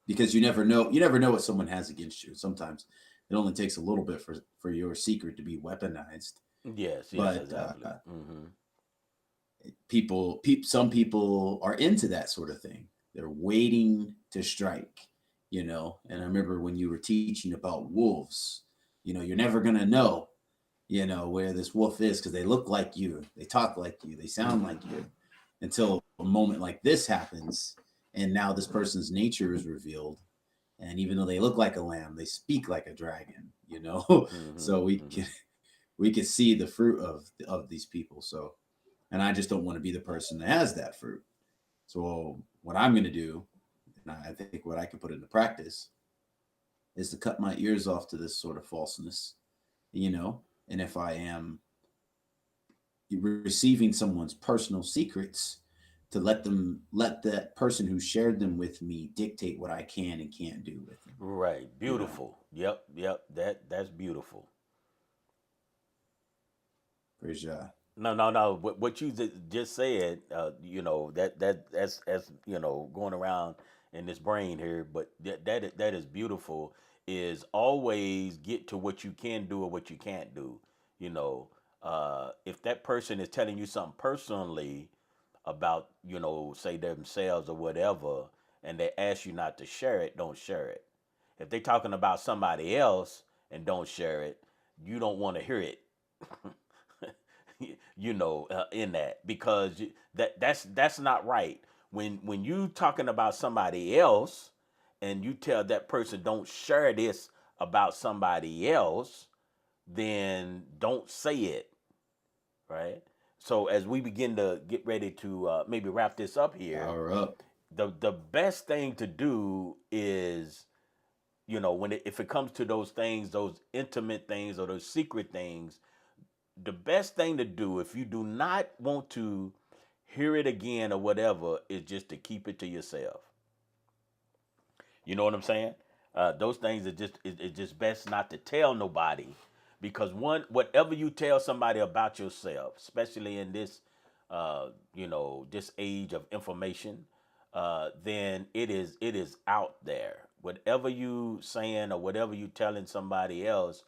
because you never know what someone has against you. Sometimes it only takes a little bit for your secret to be weaponized. Yes, yes, But exactly. Mm-hmm. some people are into that sort of thing. They're waiting to strike. And I remember when you were teaching about wolves, you're never going to know, where this wolf is, because they look like you, they talk like you, they sound Mm-hmm. like you, until a moment like this happens, and now this person's nature is revealed. And even though they look like a lamb, they speak like a dragon. Mm-hmm. So we Mm-hmm. can we can see the fruit of these people. So, and I just don't want to be the person that has that fruit. So what I'm going to do, and I think what I can put into practice, is to cut my ears off to this sort of falseness. And if I am receiving someone's personal secrets, to let that person who shared them with me dictate what I can and can't do with them. Right. You know, Beautiful. Yep. Yep. That's beautiful. Praise God. No, no, no. What you just said, that's going around in this brain here. But that is beautiful. Is always get to what you can do or what you can't do. You know, if that person is telling you something personally about, say themselves or whatever, and they ask you not to share it, don't share it. If they're talking about somebody else and don't share it, you don't want to hear it. In that, because that's not right. When you talking about somebody else and you tell that person don't share this about somebody else, then don't say it, right? So as we begin to get ready to maybe wrap this up here, Power up. the best thing to do is, if it comes to those things, those intimate things or those secret things, the best thing to do if you do not want to hear it again or whatever is just to keep it to yourself. You know what I'm saying? Those things are just it's just best not to tell nobody, because whatever you tell somebody about yourself, especially in this this age of information, then it is out there. Whatever you saying or whatever you telling somebody else,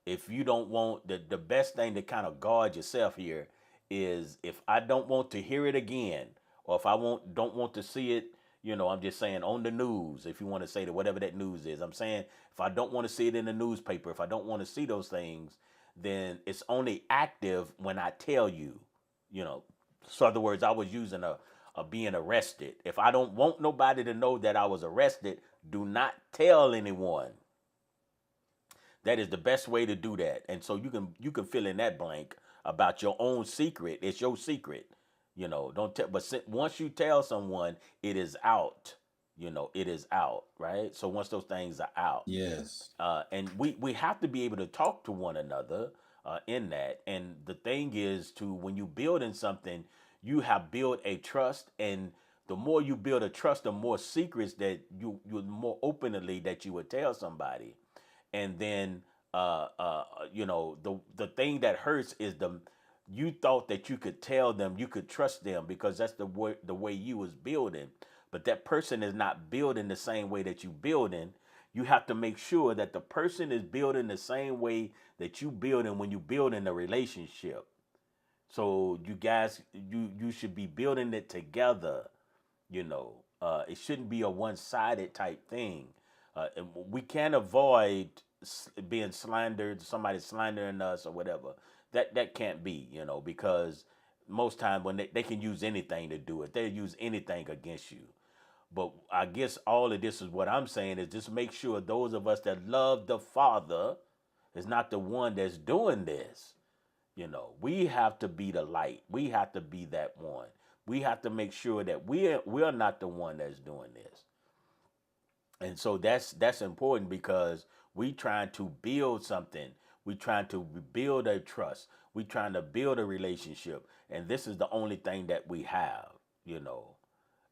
if you don't want the best thing to kind of guard yourself here is, if I don't want to hear it again, or if I don't want to see it, I'm just saying on the news, if you want to say that, whatever that news is, I'm saying if I don't want to see it in the newspaper, if I don't want to see those things, then it's only active when I tell you, you know. So, in other words, I was using a being arrested. If I don't want nobody to know that I was arrested, do not tell anyone. That is the best way to do that. And so you can fill in that blank about your own secret. It's your secret. Don't tell. But once you tell someone, it is out. It is out, right? So once those things are out, Yes. and we have to be able to talk to one another in that. And the thing is, to when you build in something, you have built a trust, and the more you build a trust, the more secrets that you more openly that you would tell somebody. And then the thing that hurts is you thought that you could tell them, you could trust them, because that's the way you was building, but that person is not building the same way that you building. You have to make sure that the person is building the same way that you building when you build in a relationship. So you guys, you should be building it together. It shouldn't be a one-sided type thing. And we can't avoid being slandered, somebody slandering us or whatever. That can't be, because most time when they can use anything to do it, they'll use anything against you. But I guess all of this is what I'm saying is, just make sure those of us that love the Father is not the one that's doing this. We have to be the light. We have to be that one. We have to make sure that we're not the one that's doing this. And so that's important, because we trying to build something. We trying to build a trust. We trying to build a relationship. And this is the only thing that we have, you know.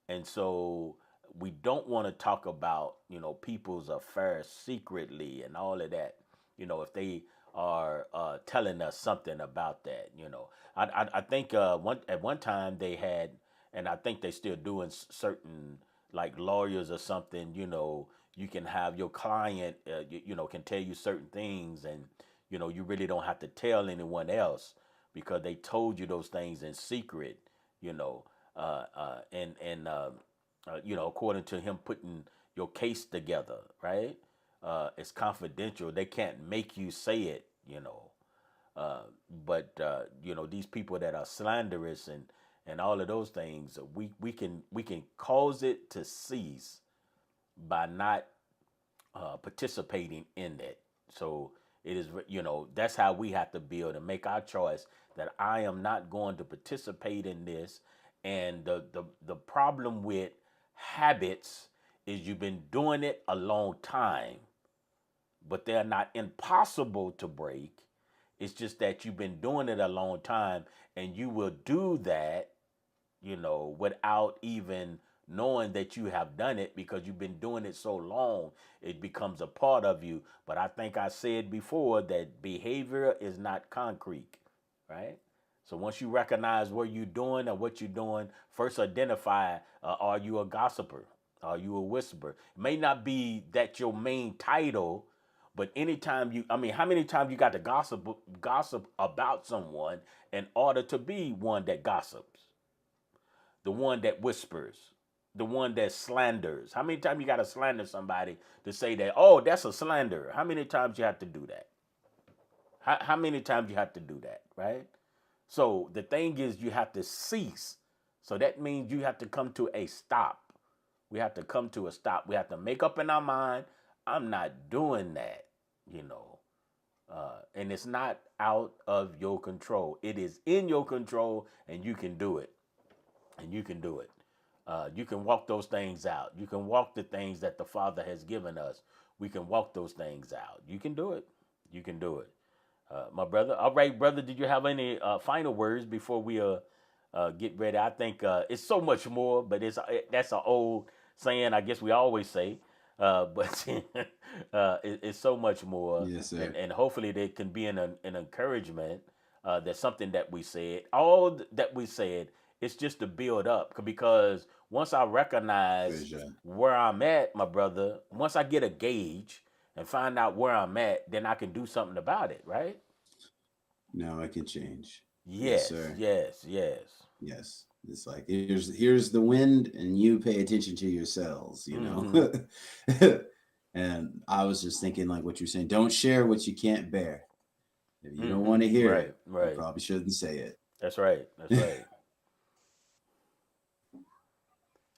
And so we don't want to talk about, people's affairs secretly and all of that, if they are telling us something about that. I think at one time they had, and I think they still doing certain, like lawyers or something, you can have your client, can tell you certain things, and, you really don't have to tell anyone else, because they told you those things in secret, you know, according to him putting your case together, right? It's confidential. They can't make you say it, Uh, but these people that are slanderous and all of those things, we can cause it to cease by not participating in it. So it is, that's how we have to build and make our choice, that I am not going to participate in this. And the problem with habits is, you've been doing it a long time, but they're not impossible to break. It's just that you've been doing it a long time, and you will do that, without even knowing that you have done it, because you've been doing it so long, it becomes a part of you. But I think I said before that behavior is not concrete, right? So once you recognize what you're doing or what you're doing, first identify, are you a gossiper? Are you a whisperer? It may not be that your main title, but anytime I mean, how many times you got to gossip about someone in order to be one that gossips? The one that whispers, the one that slanders. How many times you got to slander somebody to say that, oh, that's a slander? How many times you have to do that? How many times you have to do that, right? So the thing is, you have to cease. So that means you have to come to a stop. We have to come to a stop. We have to make up in our mind, I'm not doing that. you know. And it's not out of your control. It is in your control, and you can do it. And you can do it. You can walk those things out. You can walk the things that the Father has given us. We can walk those things out. You can do it. You can do it. My brother. All right, brother. Did you have any final words before we get ready? I think it's so much more, but that's an old saying. I guess we always say, but it's so much more, Yes, sir. and hopefully there can be an encouragement. That's something that we said. All that we said, it's just to build up because once I For recognize sure. where I'm at, my brother, once I get a gauge and find out where I'm at, then I can do something about it, right? Now I can change. Yes, Yes, sir. yes, yes. Yes. It's like here's the wind, and you pay attention to your cells, you know. Hmm. And I was just thinking, like what you're saying, don't share what you can't bear. If you don't want Hmm. to hear Right, it, you right. probably shouldn't say That's right. That's it. right.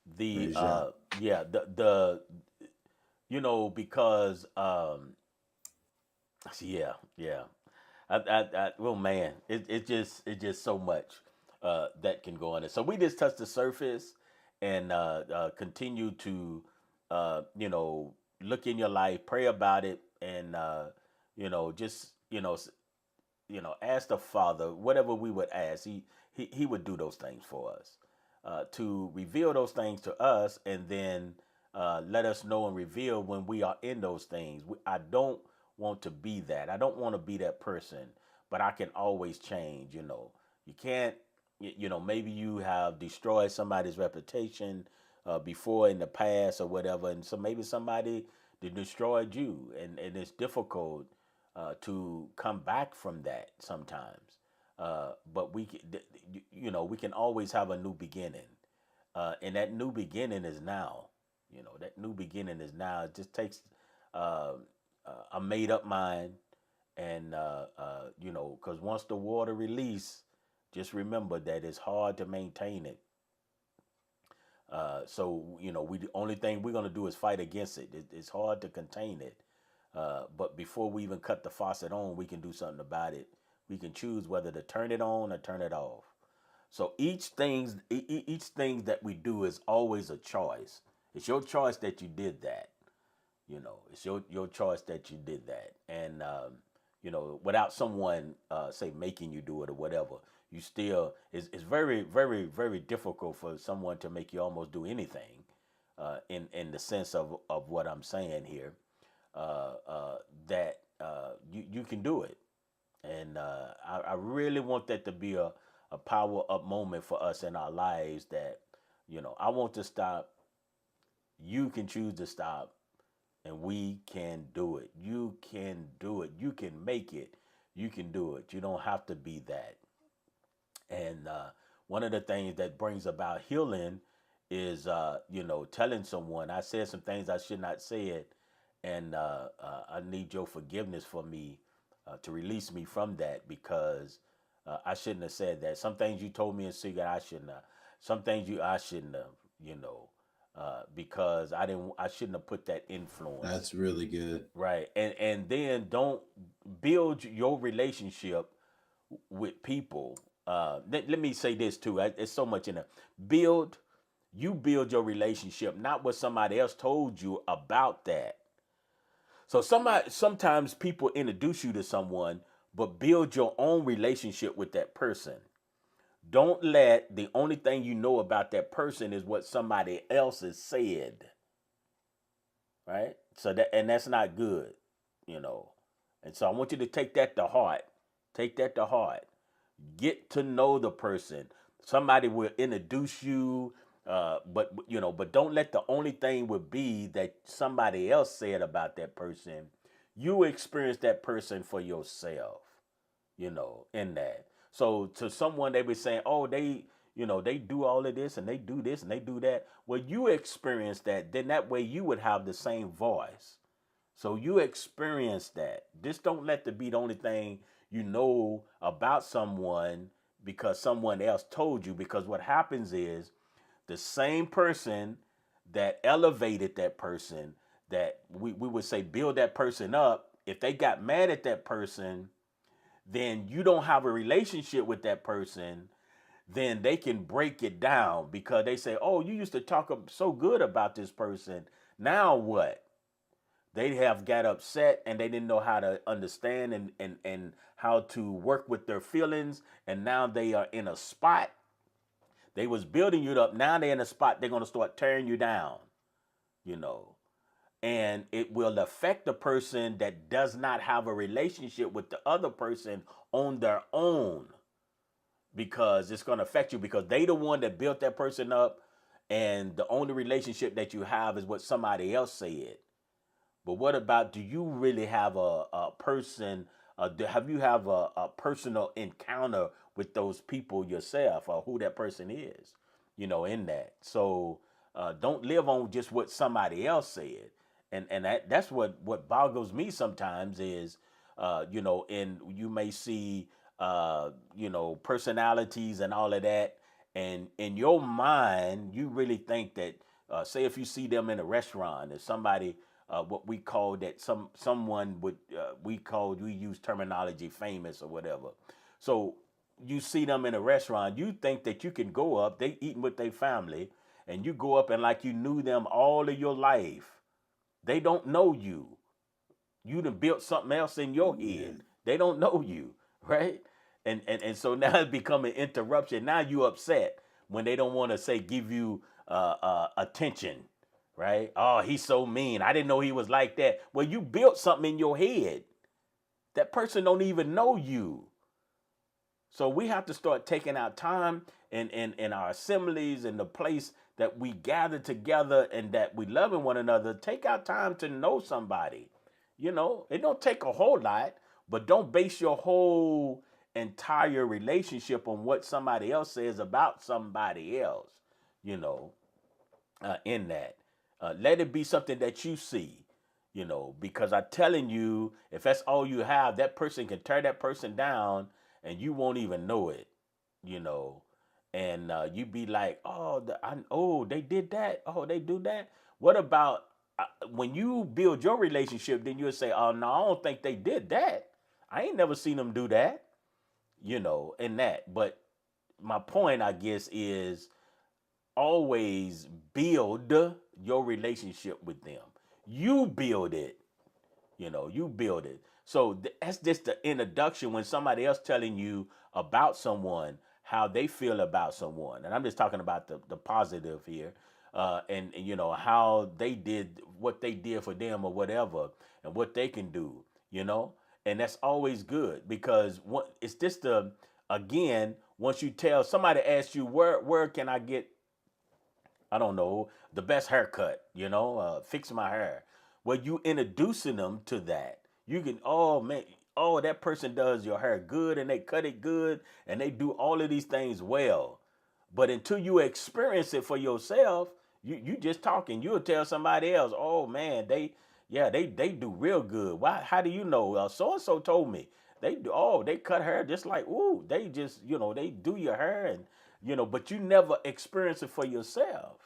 For The sure. yeah, the because yeah, yeah. Well, man, it's just so much that can go on it. So we just touched the surface and continue to look in your life, pray about it, and just ask the Father whatever we would ask. He would do those things for us, to reveal those things to us, and then let us know and reveal when we are in those things. I don't want to be that. I don't want to be that person, but I can always change. You can't. Maybe you have destroyed somebody's reputation before in the past or whatever, and so maybe somebody destroyed you, and it's difficult to come back from that sometimes. But we can always have a new beginning, and that new beginning is now. That new beginning is now. It just takes uh, a made up mind, and because once the water release, just remember that it's hard to maintain it. So we the only thing we're gonna do is fight against it. It's hard to contain it. But before we even cut the faucet on, we can do something about it. We can choose whether to turn it on or turn it off. So each thing that we do is always a choice. It's your choice that you did that. It's your choice that you did that, and without someone say making you do it or whatever, you still it's very very very difficult for someone to make you almost do anything, in the sense of what I'm saying here, that you can do it. And I really want that to be a power up moment for us in our lives, that I want to stop. You can choose to stop, and we can do it. You can do it. You can make it. You can do it. You don't have to be that. And one of the things that brings about healing is, telling someone, I said some things I should not say it, and I need your forgiveness for me, to release me from that, because I shouldn't have said that. Some things you told me in secret, I shouldn't have. Some things I shouldn't have, because I shouldn't have put that influence. That's really good. Right. And then don't build your relationship with people. Let me say this too. It's so much in there. Build you build your relationship not what somebody else told you about that. So sometimes people introduce you to someone, but build your own relationship with that person. Don't let the only thing you know about that person is what somebody else has said, right? That's not good, you know. And so I want you to take that to heart. Take that to heart. Get to know the person. Somebody will introduce you, but don't let the only thing would be that somebody else said about that person. You experience that person for yourself, in that. So to someone, they be saying, oh, they do all of this and they do this and they do that. Well, you experience that, then that way you would have the same voice. So you experience that. Just don't let it be the only thing you know about someone because someone else told you. Because what happens is the same person that elevated that person, that we would say build that person up, if they got mad at that person, then you don't have a relationship with that person, then they can break it down because they say, "Oh, you used to talk so good about this person. Now what?" They have got upset and they didn't know how to understand and how to work with their feelings, and now they are in a spot. They was building you up. Now they're in a spot. They're gonna start tearing you down. You know, and it will affect the person that does not have a relationship with the other person on their own, because it's going to affect you because they the one that built that person up, and the only relationship that you have is what somebody else said. But what about, do you really have a person, have you have a personal encounter with those people yourself, or who that person is, in that? So don't live on just what somebody else said. And that's what boggles me sometimes is, and you may see, personalities and all of that. And in your mind, you really think that, say if you see them in a restaurant, if somebody, what we call that, someone would, we use terminology famous or whatever. So you see them in a restaurant, you think that you can go up, they eating with their family, and you go up and like you knew them all of your life. They don't know you. You done built something else in your head. Man. They don't know you, right? And so now it become an interruption. Now you upset when they don't want to say give you attention, right? Oh, he's so mean. I didn't know he was like that. Well, you built something in your head. That person don't even know you. So we have to start taking our time in our assemblies and the place that we gather together and that we loving one another. Take our time to know somebody. It don't take a whole lot, but don't base your whole entire relationship on what somebody else says about somebody else. You know, in that. Let it be something that you see, because I'm telling you, if that's all you have, that person can tear that person down and you won't even know it, you know. And you be like, oh, oh, they did that. Oh, they do that. What about when you build your relationship? Then you'll say, oh, no, I don't think they did that. I ain't never seen them do that, and that. But my point, I guess, is always build your relationship with them. You build it. You build it. So that's just the introduction when somebody else telling you about someone, how they feel about someone. And I'm just talking about the positive here. And how they did what they did for them or whatever, and what they can do, and that's always good because it's just again, once you tell somebody, asks you, where can I get, I don't know, the best haircut, fix my hair. Well, you introducing them to that. You can, oh man, oh, that person does your hair good and they cut it good and they do all of these things well. But until you experience it for yourself, you just talking. You'll tell somebody else, oh man, they do real good. Why? How do you know? So and so told me they do. Oh, they cut hair just like, ooh, they just, they do your hair, and but you never experience it for yourself.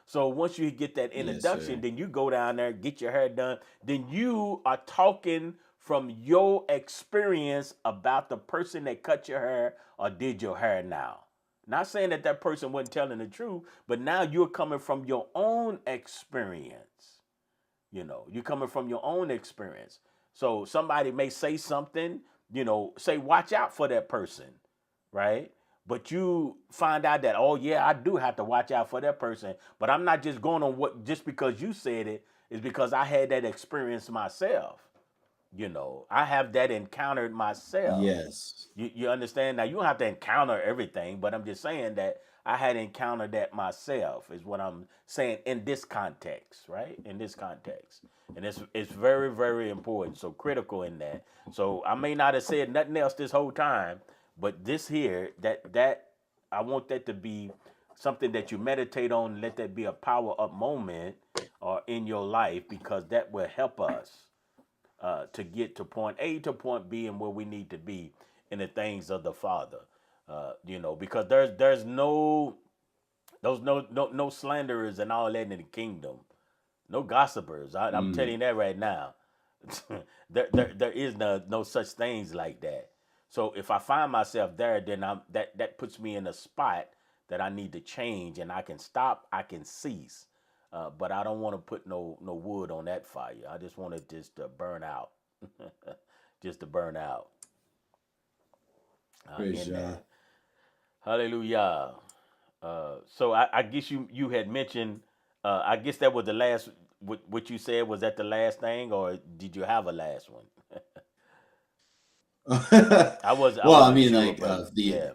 So once you get that Yes, introduction, sir. then you go down there, get your hair done. Then you are talking from your experience about the person that cut your hair or did your hair now. Not saying that that person wasn't telling the truth, but now you're coming from your own experience. You're coming from your own experience. So somebody may say something, say, watch out for that person, right? But you find out that, oh yeah, I do have to watch out for that person. But I'm not just going on what just because you said it, is because I had that experience myself. I have that encountered myself. Yes. You understand? Now you don't have to encounter everything, but I'm just saying that I had encountered that myself, is what I'm saying in this context, right? In this context. And it's very, very important. So critical in that. So I may not have said nothing else this whole time, but this here, that I want that to be something that you meditate on, let that be a power up moment or in your life, because that will help us to get to point A to point B and where we need to be in the things of the Father. Because there's no slanderers and all that in the kingdom, no gossipers. I'm telling Mm. you that right now. There is no such things like that. So if I find myself there, then that puts me in a spot that I need to change, and I can stop, I can cease, but I don't want to put no wood on that fire. I just want to just burn out, just to burn out Praise in Jah. that. Hallelujah. So I guess you had mentioned. I guess that was the last. What you said, was that the last thing, or did you have a last one? I Well, I wasn't mean, sure, like but the yeah,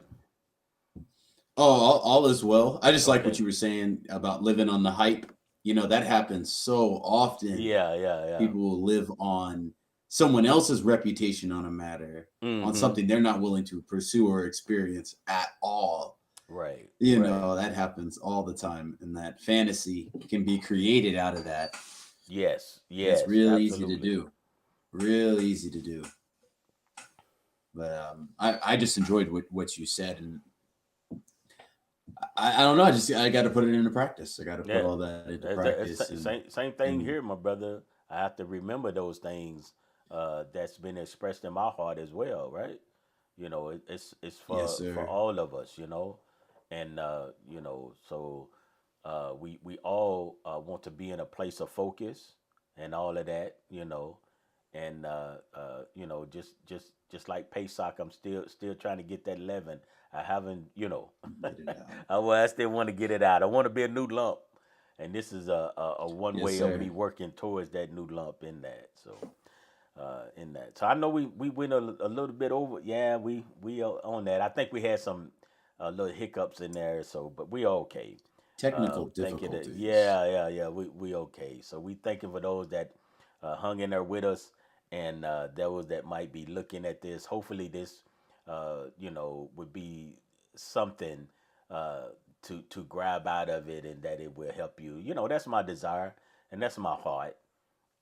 all is well. I just like what okay, you were saying about living on the hype. You know, that happens so often. yeah, yeah, yeah. People will live on someone else's reputation on a matter, on Mm-hmm. something they're not willing to pursue or experience at all. Right, You right. know, that happens all the time, and that fantasy can be created out of that. Yes, And it's yes, real easy to absolutely. do. Real easy to do. But I just enjoyed what you said, and I don't know. I got to put it into practice. I got to put Yeah, all that into it's practice, same thing and here, my brother. I have to remember those things that's been expressed in my heart as well, right? It's yes, for sir. all of us, and so we all want to be in a place of focus and all of that, and just like Pesach, I'm still trying to get that leaven. I haven't, Get it out. I still want to get it out. I want to be a new lump, and this is a one Yes, way of sir. me working towards that new lump in that. So in that. So I know we went a little bit over. Yeah, we are on that. I think we had some little hiccups in there. So, but we are okay. Technical Thank you. That difficulties. yeah. We okay. So we thanking for those that hung in there with us, and those that might be looking at this. Hopefully, this would be something uh, to grab out of it, and that it will help you. That's my desire, and that's my heart,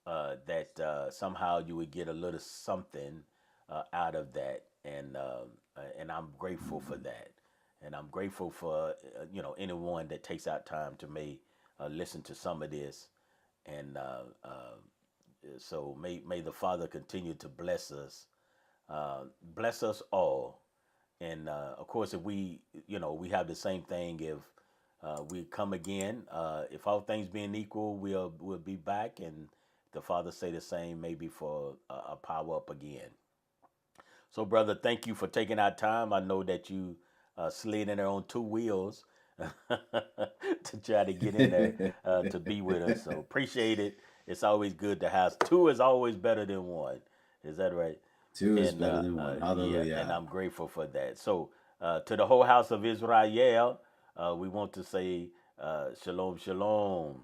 that somehow you would get a little something out of that, and I'm grateful for that, and I'm grateful for anyone that takes out time to may listen to some of this, and so may the Father continue to bless us all, and of course, if we have the same thing, if we come again, if all things being equal, we'll be back, and the Father say the same, maybe for a power up again. So, brother, thank you for taking our time. I know that you slid in there on two wheels to try to get in there to be with us. So appreciate it. It's always good to have two. Is always better than one. Is that right? Two is And better than one. yeah, and Hallelujah. I'm grateful for that. So to the whole house of Israel, we want to say shalom, shalom.